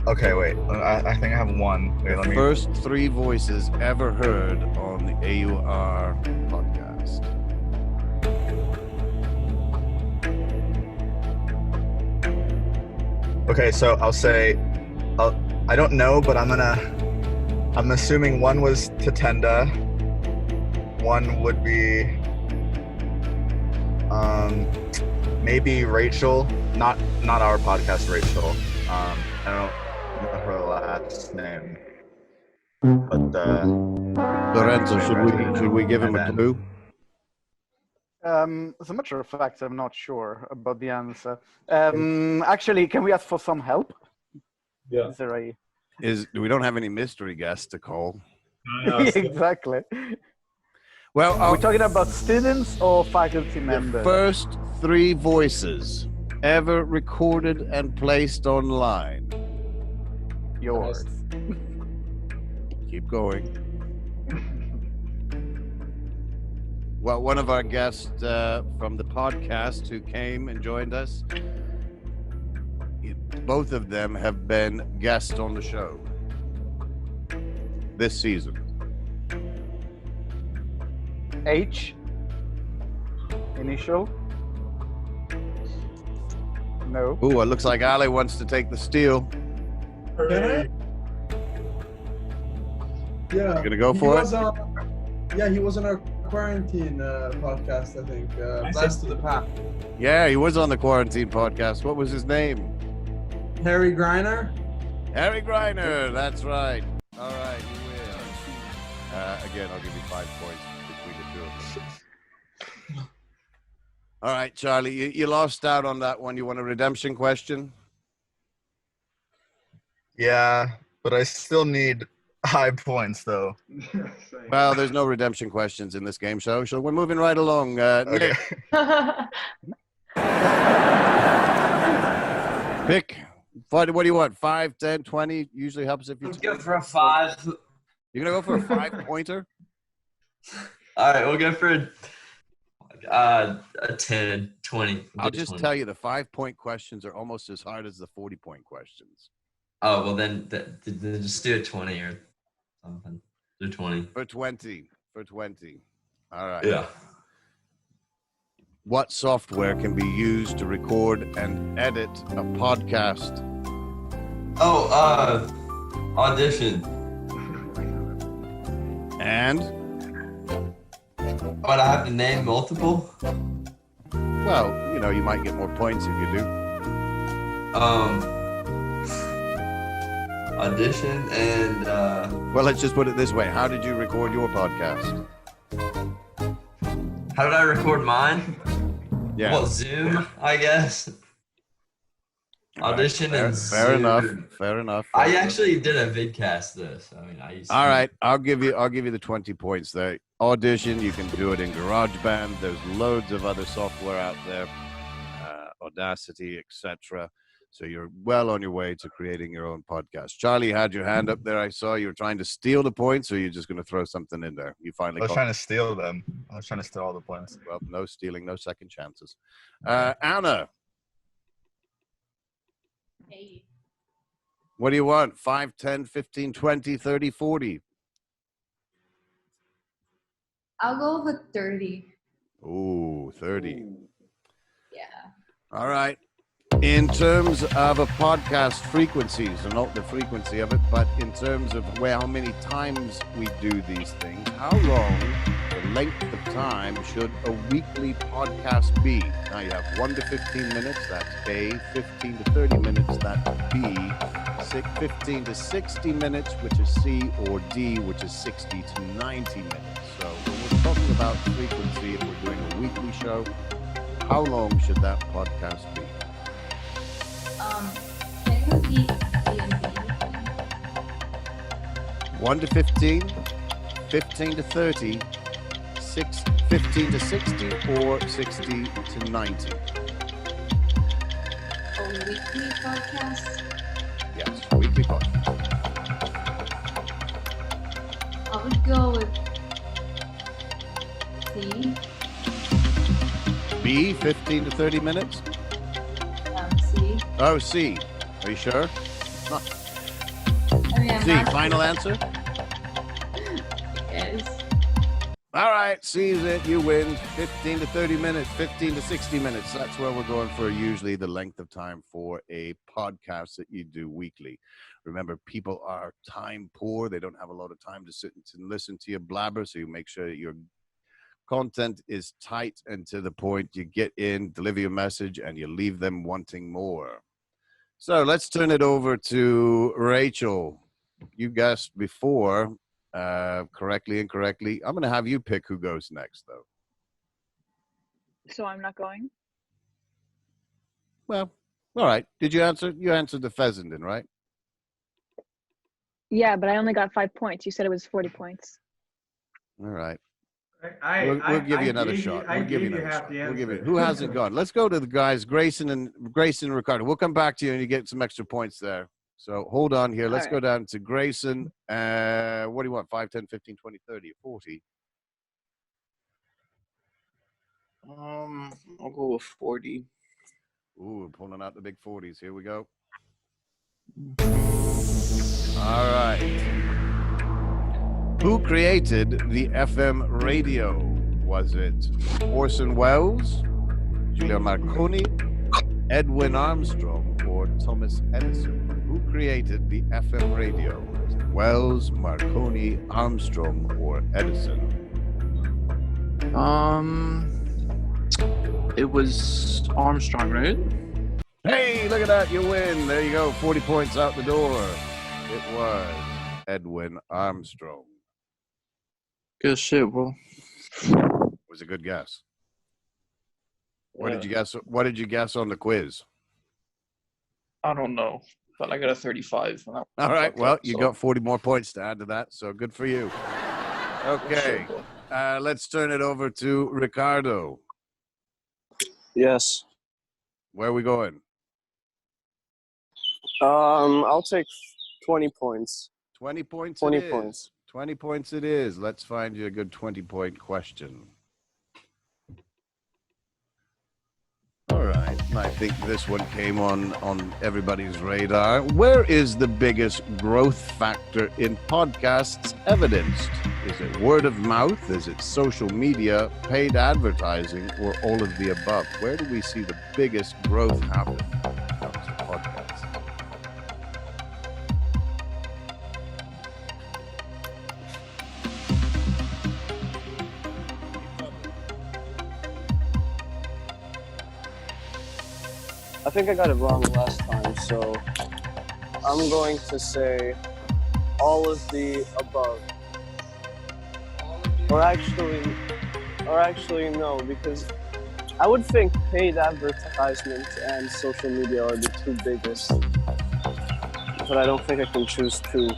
Okay, wait. I think I have one. Wait, The first 3 voices ever heard on the AUR podcast. Okay, so I'll say, I don't know, but I'm assuming one was Tatenda, one would be, maybe Rachel, not our podcast, Rachel. I don't know her last name, but Lorenzo, should we give him a clue? As a matter of fact, I'm not sure about the answer. Actually, can we ask for some help? Yeah. Is there a... We don't have any mystery guests to call. Exactly. Well, are we talking about students or faculty members? First 3 voices ever recorded and placed online. Yours. Keep going. Well, one of our guests from the podcast who came and joined us, both of them have been guests on the show this season. H initial? No. Ooh, it looks like Ali wants to take the steal. Can I? Yeah. You gonna go he for was it? Yeah, he was on our quarantine podcast, I think. Blast to the Pack. Yeah, he was on the quarantine podcast. What was his name? Harry Griner. Harry Griner. That's right. All right, you win. Again, I'll give you 5 points between the two of them. All right, Charlie, you lost out on that one. You want a redemption question? Yeah, but I still need high points though. Well, there's no redemption questions in this game show, so we're moving right along. Nick, pick. What do you want? 5, 10, 20? Usually helps if you go for a 5. You're gonna go for a 5-pointer? All right, we'll go for a 10, 20. I'll just tell you the 5-point questions are almost as hard as the 40-point questions. Oh, well then just do a 20 or something. Do 20. For 20. All right. Yeah. What software can be used to record and edit a podcast? Oh, Audition. And? But I have to name multiple? Well, you might get more points if you do. Audition and Well, let's just put it this way. How did you record your podcast? how did I record mine? Yeah. Well, Zoom, I guess. Audition and Zoom. Fair enough. I actually did a vidcast this. I used to. All right, I'll give you the 20 points there. Audition, you can do it in GarageBand. There's loads of other software out there, Audacity, etc. So you're well on your way to creating your own podcast. Charlie had your hand up there. I saw you were trying to steal the points, or you're just going to throw something in there. You finally. I was trying to steal them. I was trying to steal all the points. Well, no stealing, no second chances. Anna. Hey. What do you want? 5, 10, 15, 20, 30, 40? I'll go with 30. Ooh, 30. Yeah. All right. In terms of a podcast frequency, so not the frequency of it, but in terms of how many times we do these things, how long, the length of time should a weekly podcast be? Now you have 1 to 15 minutes, that's A, 15 to 30 minutes, that's B, 15 to 60 minutes, which is C, or D, which is 60 to 90 minutes. So when we're talking about frequency, if we're doing a weekly show, how long should that podcast be? Can you repeat A and B? 1 to 15, 15 to 30, 15 to 60, or 60 to 90? A weekly podcast? Yes, weekly podcast. I would go with C. B, 15 to 30 minutes? C. Oh, C. Are you sure? I mean, I'm C, not final answer? Yes. All right, C is it. You win. 15 to 30 minutes, 15 to 60 minutes. That's where we're going for usually the length of time for a podcast that you do weekly. Remember, people are time poor. They don't have a lot of time to sit and listen to you blabber, so you make sure that your content is tight and to the point. You get in, deliver your message, and you leave them wanting more. So let's turn it over to Rachel. You guessed before, correctly, incorrectly. I'm going to have you pick who goes next, though. So I'm not going? Well, all right. Did you answer? You answered the Fessenden, right? Yeah, but I only got 5 points. You said it was 40 points. All right. We'll give you another shot. We'll give you another shot. We'll give you. Who hasn't gone? Let's go to the guys, Grayson and Ricardo. We'll come back to you and you get some extra points there. So hold on here. Let's go down to Grayson. What do you want? 5, 10, 15, 20, 30, 40? I'll go with 40. Ooh, pulling out the big 40s. Here we go. All right. Who created the FM radio? Was it Orson Welles, Giulio Marconi, Edwin Armstrong, or Thomas Edison? Who created the FM radio? Was it Wells, Marconi, Armstrong, or Edison? It was Armstrong, right? Hey, look at that. You win. There you go. 40 points out the door. It was Edwin Armstrong. Good shit, bro. It was a good guess. What did Yeah. you guess? What did you guess on the quiz? I don't know, but I got a 35. All right. Well, you so- got 40 more points to add to that, so good for you. Okay. Let's turn it over to Ricardo. Yes. Where are we going? I'll take 20 points. 20 points 20 it is. points. 20 points it is. Let's find you a good 20-point question. All right. I think this one came on everybody's radar. Where is the biggest growth factor in podcasts evidenced? Is it word of mouth? Is it social media, paid advertising, or all of the above? Where do we see the biggest growth happen when it comes to podcasts? I think I got it wrong last time, so I'm going to say all of the above. Or actually no, because I would think paid advertisement and social media are the two biggest. But I don't think I can choose two.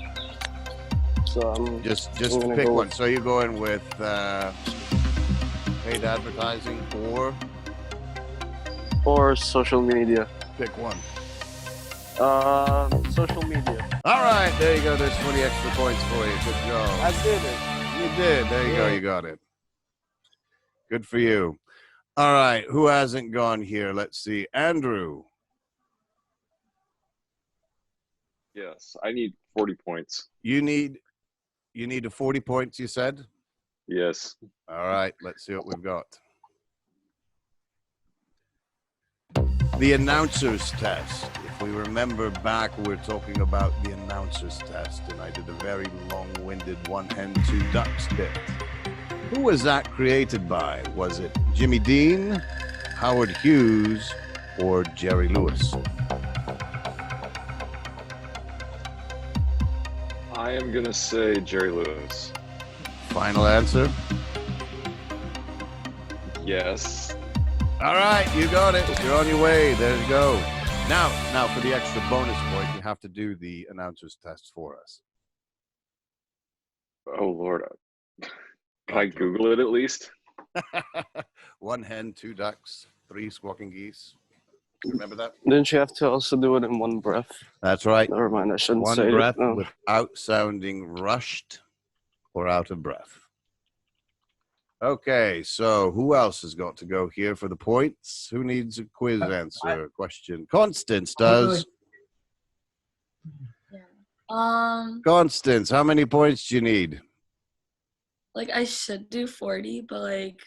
So I'm Just gonna pick go one. with- So you're going with paid advertising or or social media. pick one. Social media. All right, there you go. There's 20 extra points for you. Good job. I did it. You did. There you go. You got it. Good for you. All right, who hasn't gone here? Let's see. Andrew. Yes, I need 40 points. You need a 40 points, you said? Yes. All right, let's see what we've got. The announcer's test. If we remember back, we were talking about the announcer's test, and I did a very long-winded one hen, two ducks bit. Who was that created by? Was it Jimmy Dean, Howard Hughes, or Jerry Lewis? I am going to say Jerry Lewis. Final answer? Yes. All right, you got it. You're on your way. There you go. Now for the extra bonus point, you have to do the announcer's test for us. Oh, Lord. Can I Google it at least? One hen, two ducks, three squawking geese. Remember that? Didn't you have to also do it in one breath? That's right. Never mind, I shouldn't One say breath it. No. without sounding rushed or out of breath. Okay, so who else has got to go here for the points? Who needs a quiz answer question? Constance does. Constance, how many points do you need? Like I should do 40, but like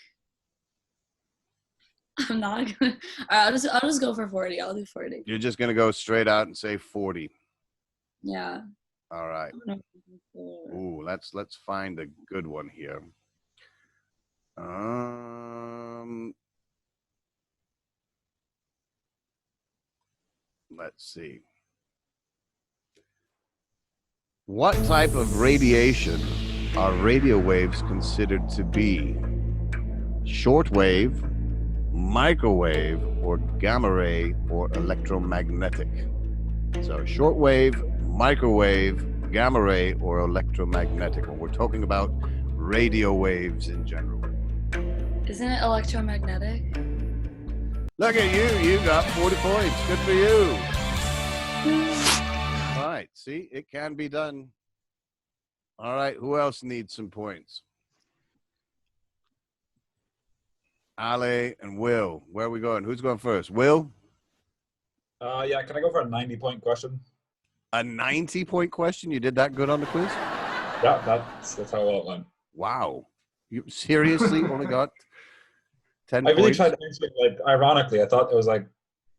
I'm not gonna. All right, I'll just go for 40. I'll do 40. You're just gonna go straight out and say 40. Yeah. All right. Ooh, let's find a good one here. Let's see. What type of radiation are radio waves considered to be? Shortwave, microwave, or gamma ray, or electromagnetic? So shortwave, microwave, gamma ray, or electromagnetic. When we're talking about radio waves in general. Isn't it electromagnetic? Look at you. You got 40 points. Good for you. All right. See, it can be done. All right. Who else needs some points? Ale and Will. Where are we going? Who's going first? Will? Yeah, can I go for a 90-point question? A 90-point question? You did that good on the quiz? Yeah, that's how well it went. Wow. You seriously only got 10 I really points? tried to answer it, like, ironically. I thought it was like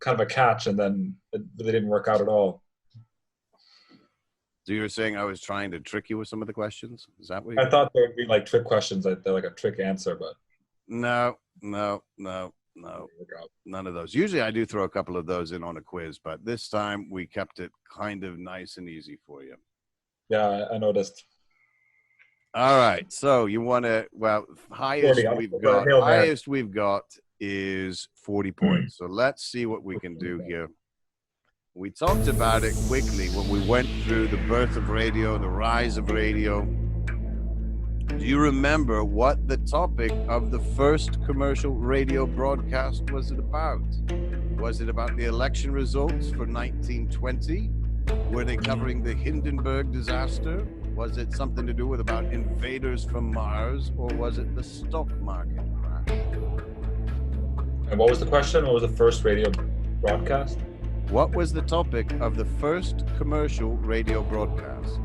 kind of a catch, and then it really didn't work out at all. So you're saying I was trying to trick you with some of the questions? Is that what I thought there would be like trick questions, like they're like a trick answer, but No. None of those. Usually I do throw a couple of those in on a quiz, but this time we kept it kind of nice and easy for you. yeah, I noticed. All right. So you want to, well, 40, highest we've got is 40 points. So let's see what we can do here. We talked about it quickly when we went through the birth of radio, the rise of radio. Do you remember what the topic of the first commercial radio broadcast was it about? Was it about the election results for 1920? Were they covering the Hindenburg disaster? Was it something to do with about invaders from Mars? Or was it the stock market crash? And what was the question? What was the first radio broadcast? What was the topic of the first commercial radio broadcast?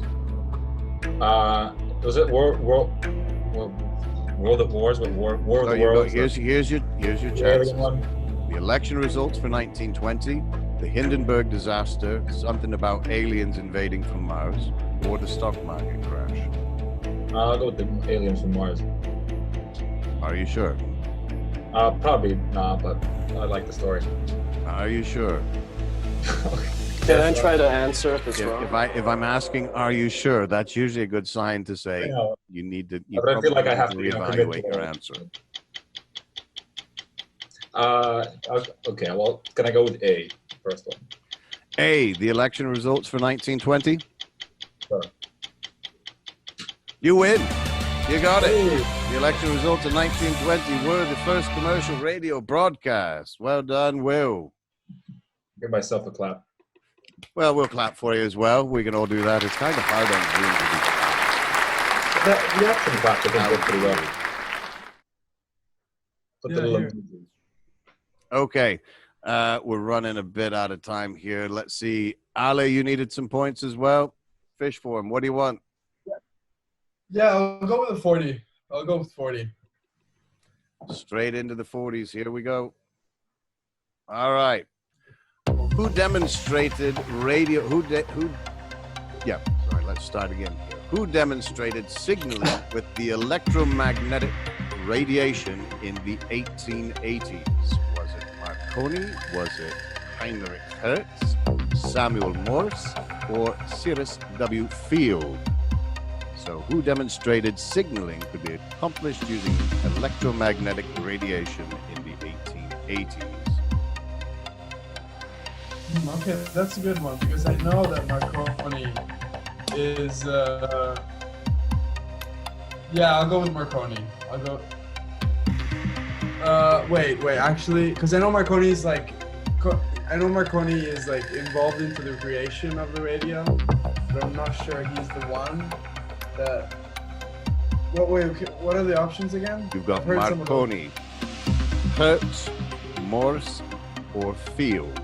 Was it World of Wars? What War of the Worlds? Here's your chance. The election results for 1920, the Hindenburg disaster, something about aliens invading from Mars, or the stock market crash. I'll go with the aliens from Mars. Are you sure? Probably not, but I like the story. Are you sure? Can I try to answer if it's wrong? If I'm asking, are you sure? That's usually a good sign to say you need to. You but I feel like I have to reevaluate your answer. Okay. Well, can I go with A, first one? A, the election results for 1920. Sure. You win. You got it. The election results in 1920 were the first commercial radio broadcast. Well done, Will. Give myself a clap. Well, we'll clap for you as well. We can all do that. It's kind of hard on Zoom to do. The action clap, I think, worked pretty well. Put the little Okay. We're running a bit out of time here. Let's see. Ale, you needed some points as well. Fish form. What do you want? Yeah, I'll go with a 40. I'll go with 40. Straight into the 40s. Here we go. All right. Who demonstrated radio? Yeah, sorry, let's start again here. Who demonstrated signaling with the electromagnetic radiation in the 1880s? Was it Marconi? Was it Heinrich Hertz, Samuel Morse, or Cyrus W. Field? So who demonstrated signaling could be accomplished using electromagnetic radiation in the 1880s? Okay, that's a good one because I know that Marconi is. Yeah, I'll go with Marconi. I'll go. Wait. Actually, because I know Marconi is like involved into the creation of the radio, but I'm not sure he's the one that. What are the options again? You've got Marconi, Hertz, Morse, or Field.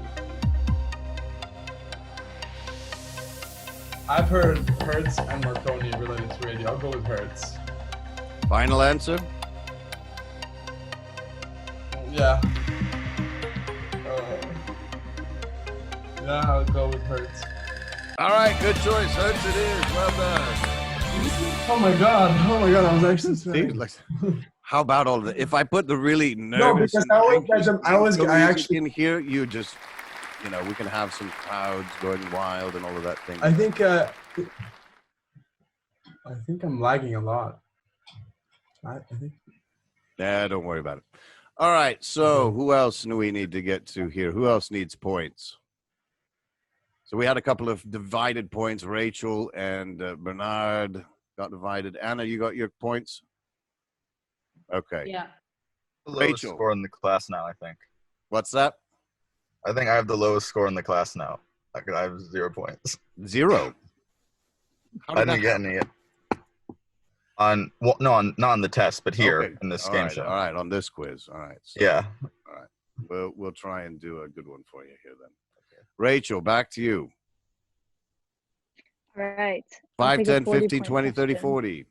I've heard Hertz and Marconi related to radio. I'll go with Hertz. Final answer? Yeah. I'll go with Hertz. All right, good choice. Hertz it is. Well done. Oh my god, I was actually saying. How about all of that? If I put the really nervous... No, because I actually... in here, you just... You know, we can have some crowds going wild and all of that thing. I think I'm lagging a lot. I think. Yeah, don't worry about it. All right, so who else do we need to get to here? Who else needs points? So we had a couple of divided points. Rachel and Bernard got divided. Anna, you got your points? Okay. Yeah. The lowest Rachel. score in the class now, I think. What's that? I think I have the lowest score in the class now. I have 0 points. 0? I didn't get any yet. Not on the test, but here in this game show. All right, on this quiz. All right. So, yeah. All right. We'll try and do a good one for you here then. Okay. Rachel, back to you. All right. 5, 10, 15, 20, 30, 40.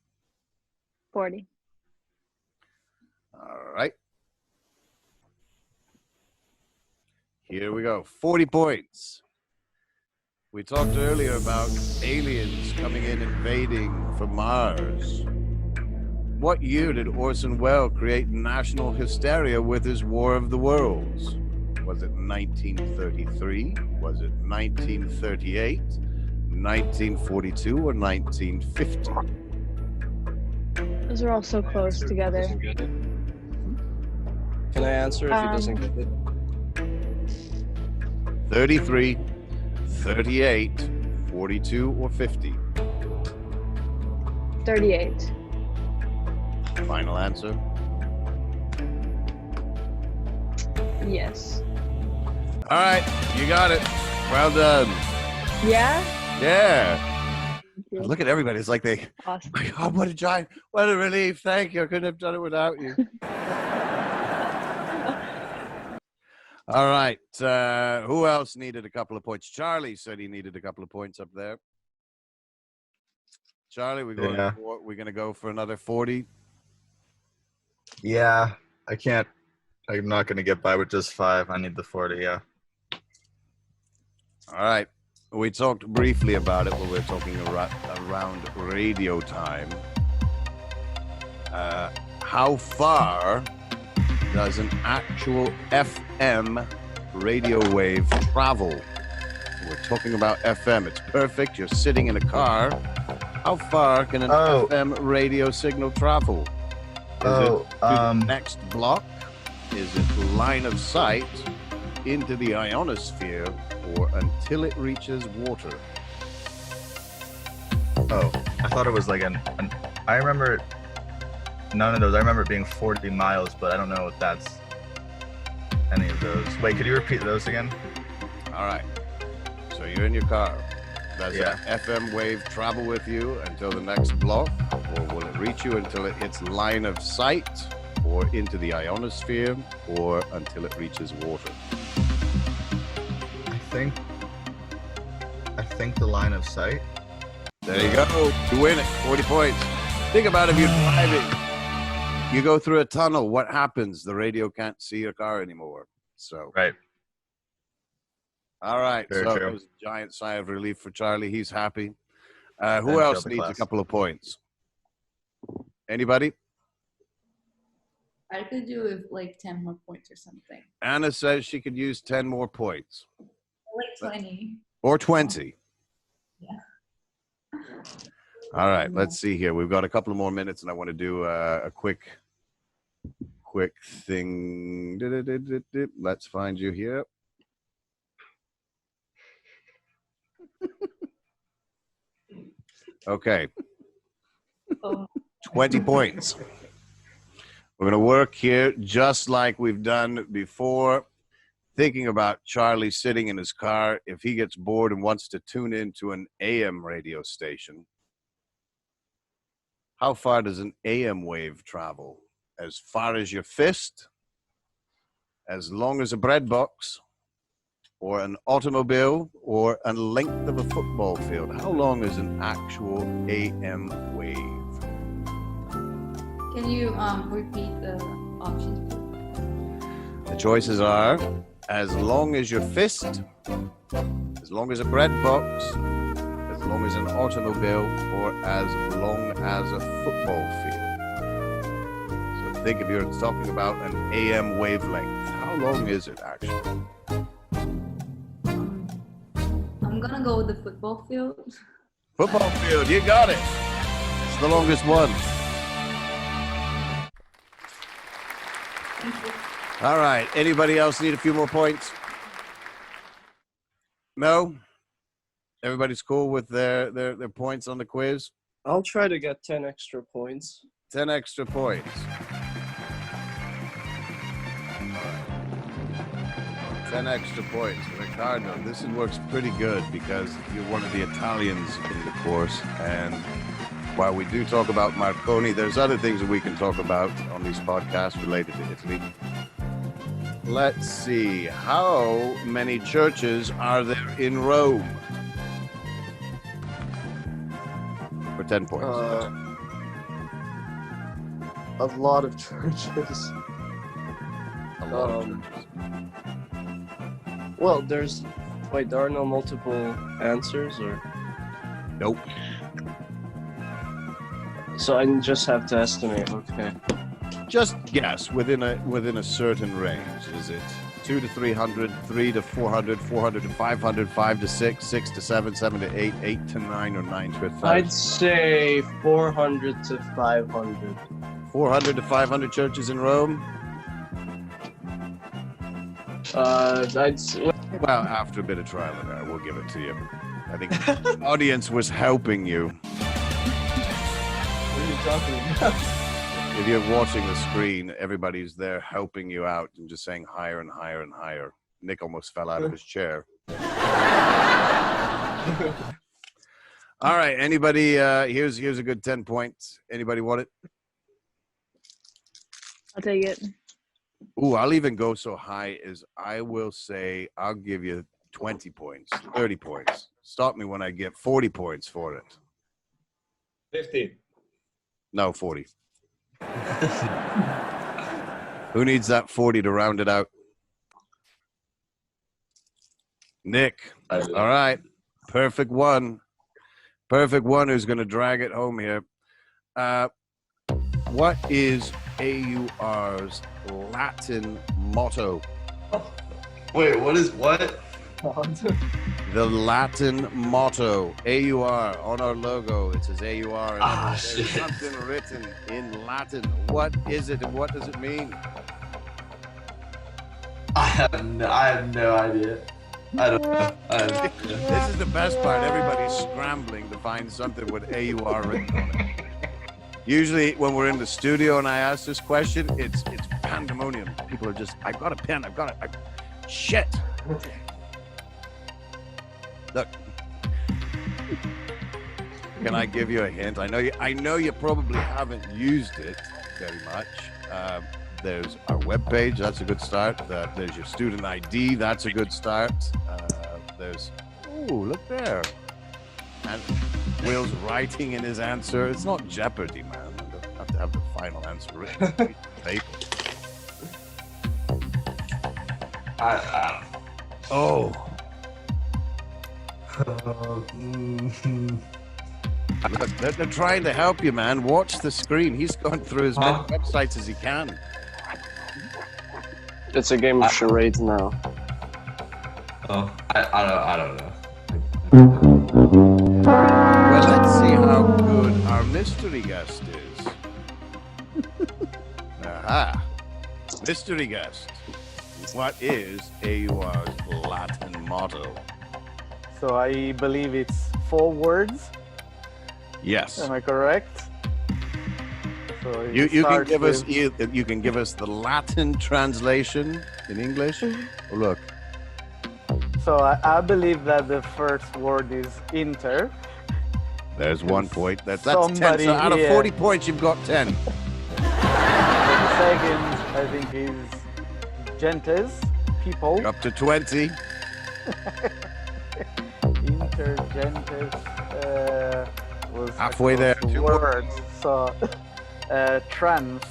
40. Here we go. 40 points. We talked earlier about aliens coming in invading from Mars. What year did Orson Welles create national hysteria with his War of the Worlds? Was it 1933? Was it 1938? 1942 or 1950? Those are all so close together. Can I answer if he doesn't get it? 33, 38, 42 or 50? 38. Final answer? Yes. All right, you got it. Well done. Yeah? Yeah. you. Look at everybody. It's like they, Awesome. my God, what a relief. Thank you. I couldn't have done it without you. All right. Who else needed a couple of points? Charlie said he needed a couple of points up there. Charlie, we're going to go for another 40. Yeah, I'm not going to get by with just 5. I need the 40, yeah. All right. We talked briefly about it when we were talking around radio time. How far does an actual FM radio wave travel? We're talking about FM. It's perfect. You're sitting in a car. How far can an FM radio signal travel? Is it to the next block? Is it line of sight into the ionosphere or until it reaches water? Oh, I thought it was like I remember none of those. I remember it being 40 miles, but I don't know if that's any of those. Wait, could you repeat those again? All right. So you're in your car. Does an FM wave travel with you until the next block, or will it reach you until it hits line of sight, or into the ionosphere, or until it reaches water? I think the line of sight. There you go. You win it. 40 points. Think about if you're driving. You go through a tunnel. What happens? The radio can't see your car anymore. So. Right. All right. Very so true. it was a giant sigh of relief for Charlie. He's happy. Who else needs a couple of points? Anybody? I could do with like 10 more points or something. Anna says she could use 10 more points. Like 20. Or 20. Yeah. All right, let's see here. We've got a couple of more minutes, and I want to do a quick thing. Let's find you here. Okay. 20 points. We're going to work here just like we've done before. Thinking about Charlie sitting in his car. If he gets bored and wants to tune into an AM radio station, how far does an AM wave travel? As far as your fist? As long as a bread box? Or an automobile? Or a length of a football field? How long is an actual AM wave? Can you repeat the options? The choices are as long as your fist, as long as a bread box, as long as an automobile, or as long as a football field. So think if you're talking about an AM wavelength. How long is it actually? I'm gonna go with the football field. Football field, you got it. It's the longest one. All right. Anybody else need a few more points? No? Everybody's cool with their points on the quiz? I'll try to get 10 extra points. 10 extra points. 10 extra points. Ricardo, this works pretty good because you're one of the Italians in the course. And while we do talk about Marconi, there's other things that we can talk about on these podcasts related to Italy. Let's see. How many churches are there in Rome? For 10 points. A lot of churches. A lot of churches. Well, there are no multiple answers, or Nope. so I just have to estimate. Okay. Just guess within a certain range. Is it 2 to 300, 3 to 400, 400 to 500, 5 to 6, 6 to 7, 7 to 8, 8 to 9, or 9 to 1,000? I'd say 400 to 500. 400 to 500 churches in Rome. Well, after a bit of trial and error, we'll give it to you. I think the audience was helping you. What are you talking about? If you're watching the screen, everybody's there helping you out and just saying higher and higher and higher. Nick almost fell out of his chair. All right, anybody? Here's a good 10 points. Anybody want it? I'll take it. Ooh, I'll even go so high as I will say I'll give you 20 points, 30 points. Stop me when I get 40 points for it. 50. No, 40. Who needs that 40 to round it out? Nick. All right. Perfect one. Perfect one who's going to drag it home here. What is AUR's Latin motto? Wait, what is what? The Latin motto. AUR on our logo. It says AUR. And there's something written in Latin. What is it and what does it mean? I have no idea. I don't know. This is the best part. Everybody's scrambling to find something with AUR written on it. Usually when we're in the studio and I ask this question, it's pandemonium. People are just, I've got a pen, I've got it. Shit. Look. Can I give you a hint? I know you probably haven't used it very much. There's our webpage, that's a good start. There's your student ID, that's a good start. Look there. And Will's writing in his answer. It's not Jeopardy, man. I don't have to have the final answer written on the paper. Oh. Look, they're trying to help you, man. Watch the screen. He's gone through as many websites as he can. It's a game of charades now. Oh, I don't know. Well, let's see how good our mystery guest is. Aha. Mystery guest. What is AUR's Latin motto? So I believe it's 4 words. Yes. Am I correct? So You can give us you can give us the Latin translation in English. Oh, look. So I believe that the first word is inter. There's 1 point. That's 10. Somebody So out of here. 40 points, you've got 10. The second, I think, is gentes, people. You're up to 20. Inter, gentes, was Halfway there. 2 words. So trans.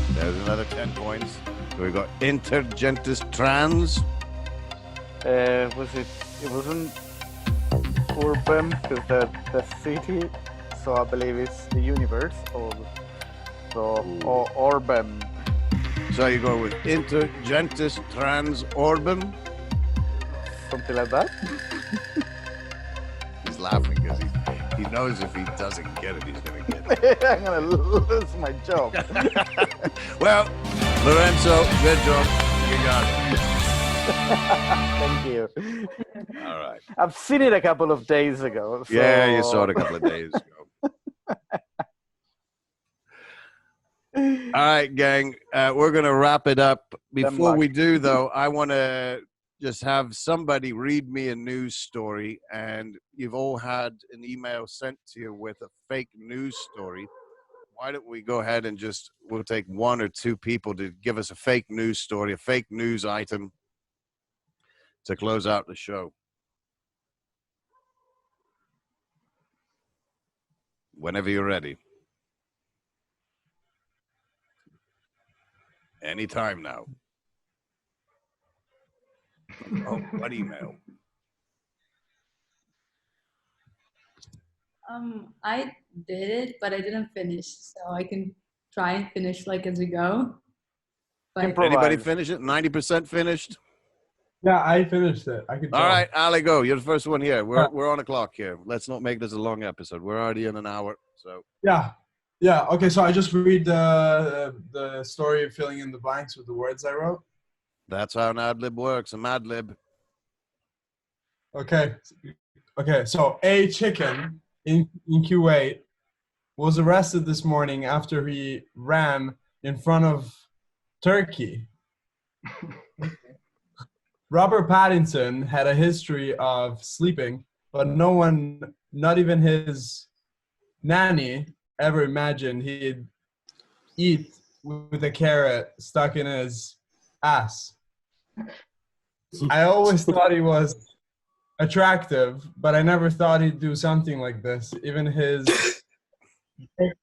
There's another 10 points. So we've got intergentis trans. Was it? It wasn't urban because the city. So I believe it's the universe. Or urban. So you go with intergentis trans orbum. Something like that. He's laughing because he knows if he doesn't get it, he's going to get it. I'm gonna lose my job. Well, Lorenzo, good job. You got it. Thank you. All right. I've seen it a couple of days ago. So... Yeah, you saw it a couple of days ago. All right, gang. We're going to wrap it up. Before we do, though, I want to just have somebody read me a news story. And you've all had an email sent to you with a fake news story. Why don't we go ahead and we'll take 1 or 2 people to give us a fake news story, a fake news item to close out the show. Whenever you're ready. Anytime now. Oh, what email? I did it, but I didn't finish, so I can try and finish like as we go. But Anybody finish it? 90% finished? Yeah, I finished it. I could All tell. right, Ali, go. You're the first one here. All right. We're on a clock here. Let's not make this a long episode. We're already in an hour, so. Yeah. Okay, so I just read the story of filling in the blanks with the words I wrote. That's how an ad lib works. A mad lib. Okay. So a chicken in Kuwait was arrested this morning after he ran in front of Turkey. Robert Pattinson had a history of sleeping, but no one, not even his nanny, ever imagined he'd eat with a carrot stuck in his ass. I always thought he was attractive, but I never thought he'd do something like this. Even his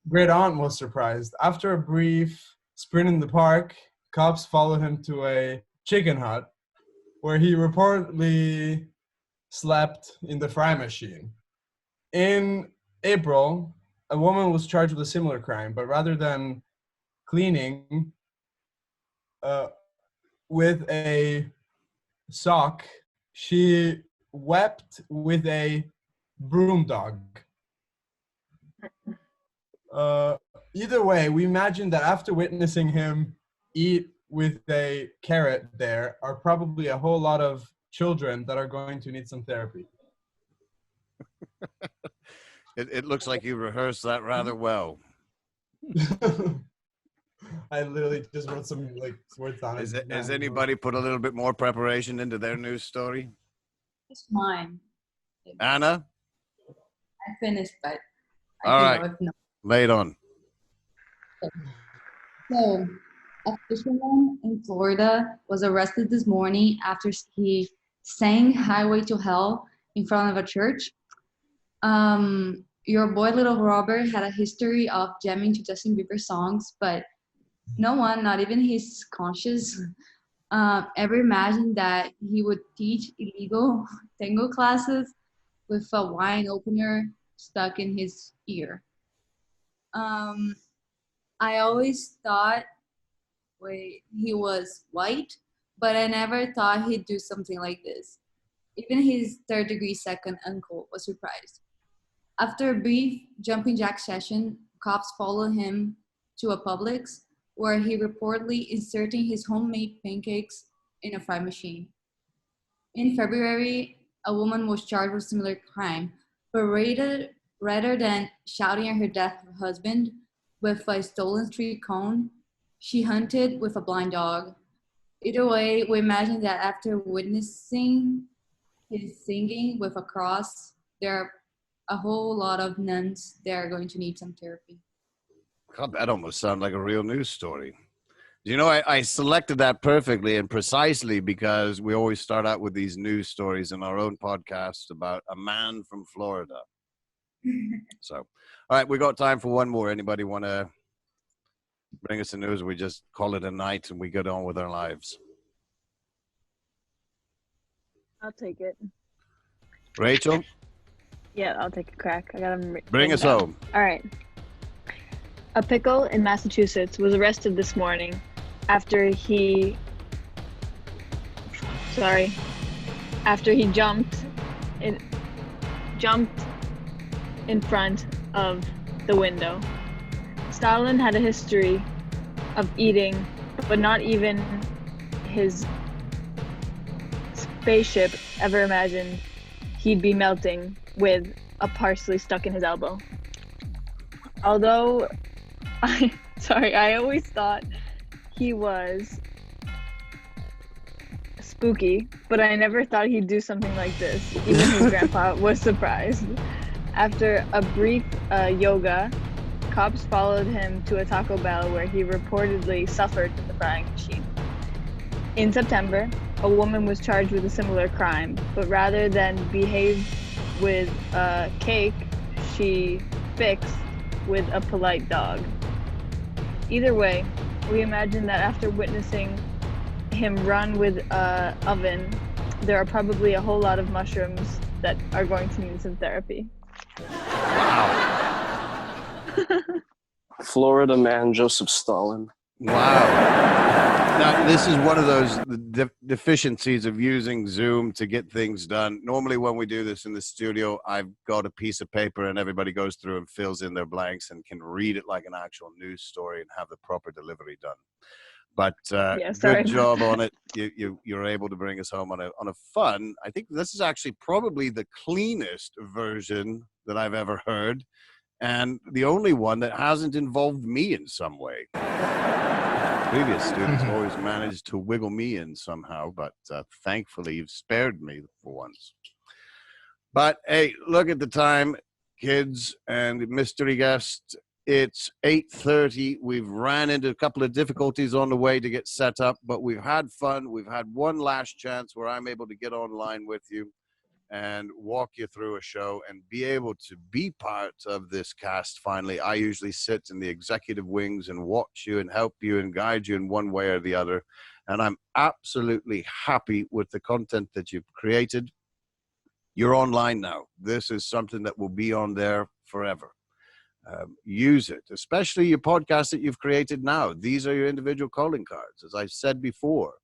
great aunt was surprised. After a brief sprint in the park, cops followed him to a chicken hut where he reportedly slept in the fry machine. In April, a woman was charged with a similar crime, but rather than cleaning with a sock, she wept with a broom dog. Either way, we imagine that after witnessing him eat with a carrot, there are probably a whole lot of children that are going to need some therapy. It looks like you rehearsed that rather well. I literally just wrote some words on it. Has anybody put a little bit more preparation into their news story? it's mine. Anna? I finished, but I All can right. go if not. Lay it on. So, a fisherman in Florida was arrested this morning after he sang Highway to Hell in front of a church. Your boy Little Robert had a history of jamming to Justin Bieber songs, but no one, not even his conscience, ever imagined that he would teach illegal tango classes with a wine opener stuck in his ear. I always thought he was white, but I never thought he'd do something like this. Even his third-degree second uncle was surprised. After a brief jumping jack session, cops followed him to a Publix where he reportedly inserting his homemade pancakes in a fry machine. In February, a woman was charged with a similar crime, but rather than shouting at her dead husband with a stolen street cone, she hunted with a blind dog. Either way, we imagine that after witnessing his singing with a cross, there are a whole lot of nuns that are going to need some therapy. God, that almost sounds like a real news story. You know, I selected that perfectly and precisely because we always start out with these news stories in our own podcast about a man from Florida. So, all right, we got time for one more. Anybody want to bring us the news? We just call it a night and we get on with our lives. I'll take it. Rachel? Yeah, I'll take a crack. I got them. Bring us home. All right. A pickle in Massachusetts was arrested this morning after he jumped in front of the window. Stalin had a history of eating, but not even his spaceship ever imagined he'd be melting with a parsley stuck in his elbow. Although I always thought he was spooky, but I never thought he'd do something like this. Even his grandpa was surprised. After a brief yoga, cops followed him to a Taco Bell where he reportedly suffered in the frying machine. In September, a woman was charged with a similar crime, but rather than behave with a cake, she fixed with a polite dog. Either way, we imagine that after witnessing him run with an oven there are probably a whole lot of mushrooms that are going to need some therapy. Florida man Joseph Stalin. Wow. Now, this is one of those deficiencies of using Zoom to get things done. Normally, when we do this in the studio, I've got a piece of paper and everybody goes through and fills in their blanks and can read it like an actual news story and have the proper delivery done. But good job on it. You're able to bring us home on a fun. I think this is actually probably the cleanest version that I've ever heard, and the only one that hasn't involved me in some way. Previous students always managed to wiggle me in somehow, but thankfully you've spared me for once. But hey, look at the time, kids and mystery guest. It's 8:30. We've ran into a couple of difficulties on the way to get set up, but we've had fun. We've had one last chance where I'm able to get online with you and walk you through a show and be able to be part of this cast finally. I usually sit in the executive wings and watch you and help you and guide you in one way or the other. And I'm absolutely happy with the content that you've created. You're online now. This is something that will be on there forever. Use it, especially your podcast that you've created now. These are your individual calling cards. As I said before,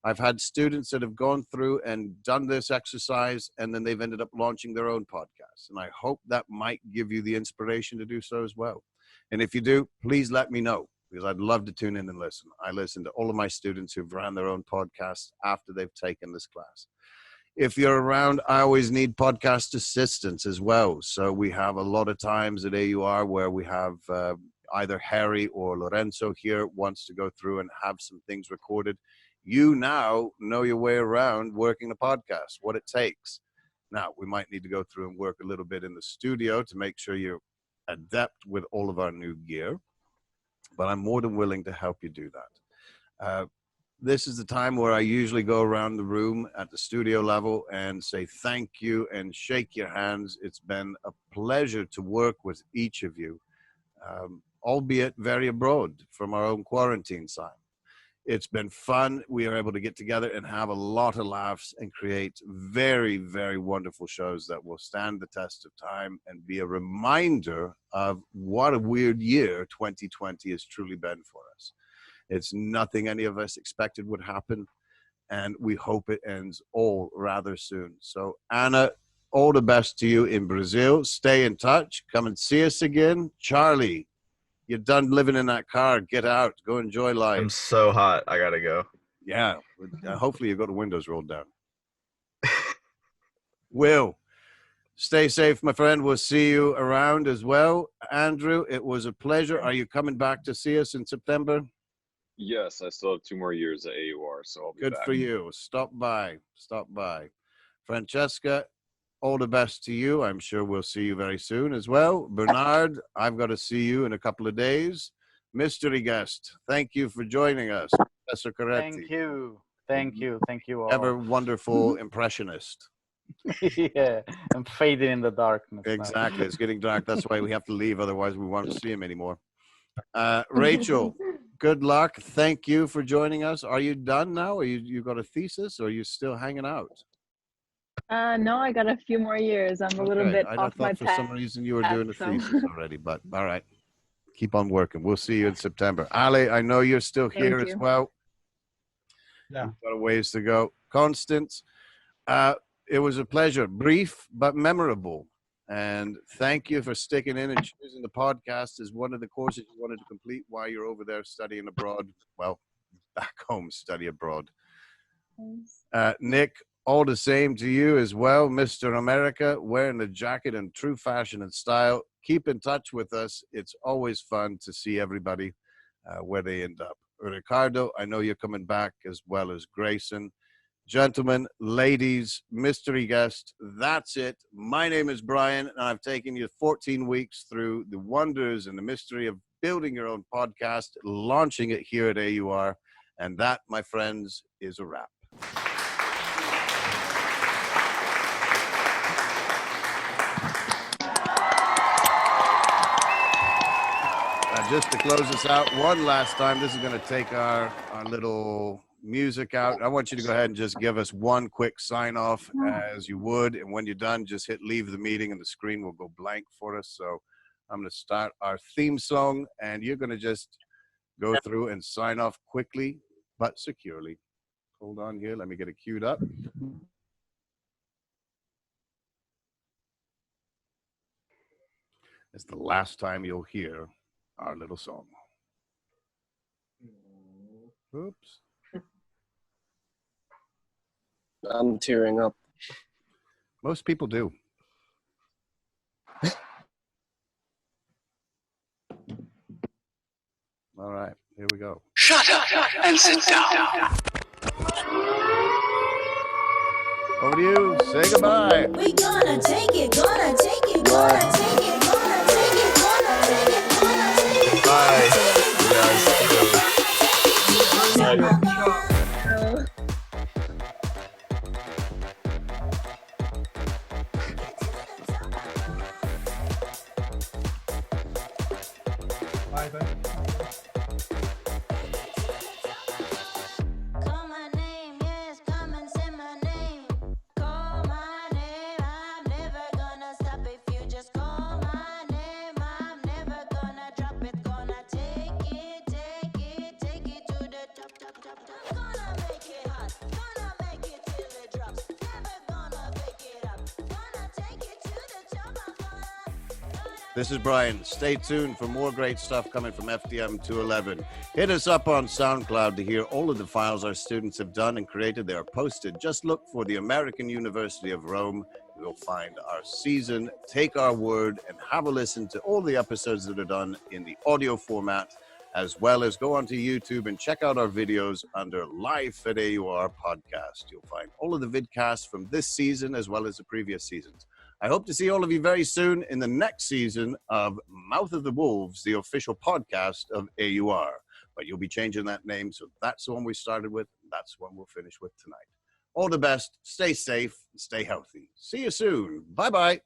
I've had students that have gone through and done this exercise, and then they've ended up launching their own podcasts. And I hope that might give you the inspiration to do so as well. And if you do, please let me know, because I'd love to tune in and listen. I listen to all of my students who've ran their own podcasts after they've taken this class. If you're around, I always need podcast assistance as well. So we have a lot of times at AUR where we have either Harry or Lorenzo here wants to go through and have some things recorded. You now know your way around working a podcast, what it takes. Now, we might need to go through and work a little bit in the studio to make sure you're adept with all of our new gear. But I'm more than willing to help you do that. This is the time where I usually go around the room at the studio level and say thank you and shake your hands. It's been a pleasure to work with each of you, albeit very abroad from our own quarantine side. It's been fun. We are able to get together and have a lot of laughs and create very, very wonderful shows that will stand the test of time and be a reminder of what a weird year 2020 has truly been for us. It's nothing any of us expected would happen, and we hope it ends all rather soon. So, Anna, all the best to you in Brazil. Stay in touch. Come and see us again. Charlie, you're done living in that car. Get out. Go enjoy life. I'm so hot. I gotta go. Yeah. Hopefully you've got the windows rolled down. Will, stay safe, my friend. We'll see you around as well. Andrew, it was a pleasure. Are you coming back to see us in September? Yes, I still have 2 more years at AUR, so I'll be Good back. for you. Stop by. Stop by. Francesca, all the best to you. I'm sure we'll see you very soon as well. Bernard, I've got to see you in a couple of days. Mystery guest, thank you for joining us. Professor Coretti. Thank you. Thank you. Thank you all. Ever wonderful impressionist. Yeah, I'm fading in the darkness. Exactly. Now. It's getting dark. That's why we have to leave. Otherwise, we won't see him anymore. Rachel, good luck. Thank you for joining us. Are you done now? Are you got a thesis, or are you still hanging out? No, I got a few more years. I'm a little bit off my path. For some reason you were doing a thesis already, but all right. Keep on working. We'll see you in September. Ali, I know you're still here as well. Yeah. We've got a ways to go. Constance, it was a pleasure. Brief, but memorable. And thank you for sticking in and choosing the podcast as one of the courses you wanted to complete while you're over there studying abroad. Well, back home, study abroad. Nick, all the same to you as well. Mr. America, wearing the jacket in true fashion and style. Keep in touch with us. It's always fun to see everybody where they end up. Ricardo, I know you're coming back, as well as Grayson. Gentlemen, ladies, mystery guest, that's it. My name is Brian, and I've taken you 14 weeks through the wonders and the mystery of building your own podcast, launching it here at AUR, and that, my friends, is a wrap. Just to close us out one last time, this is going to take our little music out. I want you to go ahead and just give us one quick sign off as you would. And when you're done, just hit leave the meeting and the screen will go blank for us. So I'm going to start our theme song and you're going to just go through and sign off quickly but securely. Hold on here. Let me get it queued up. It's the last time you'll hear our little song. Oops. I'm tearing up. Most people do. All right, here we go. Shut up and sit down. Over to you. Say goodbye. We gonna take it, gonna take it, gonna take it, gonna take it, gonna take it, gonna take it. Bye. Call my name, yes, come and say my name. Call my name, I'm never gonna stop if you just call my name. I'm never gonna drop it, gonna take it, take it, take it to the top, top, top, top. Gonna make it hot, gonna make it till it drops. Never gonna pick it up, gonna take it to the top. This is Brian. Stay tuned for more great stuff coming from FDM 211. Hit us up on SoundCloud to hear all of the files our students have done and created. They are posted. Just look for the American University of Rome. You'll find our season. Take our word and have a listen to all the episodes that are done in the audio format, as well as go onto YouTube and check out our videos under Life at AUR podcast. You'll find all of the vidcasts from this season as well as the previous seasons. I hope to see all of you very soon in the next season of Mouth of the Wolves, the official podcast of AUR. But you'll be changing that name, so that's the one we started with. That's the one we'll finish with tonight. All the best. Stay safe. Stay healthy. See you soon. Bye-bye.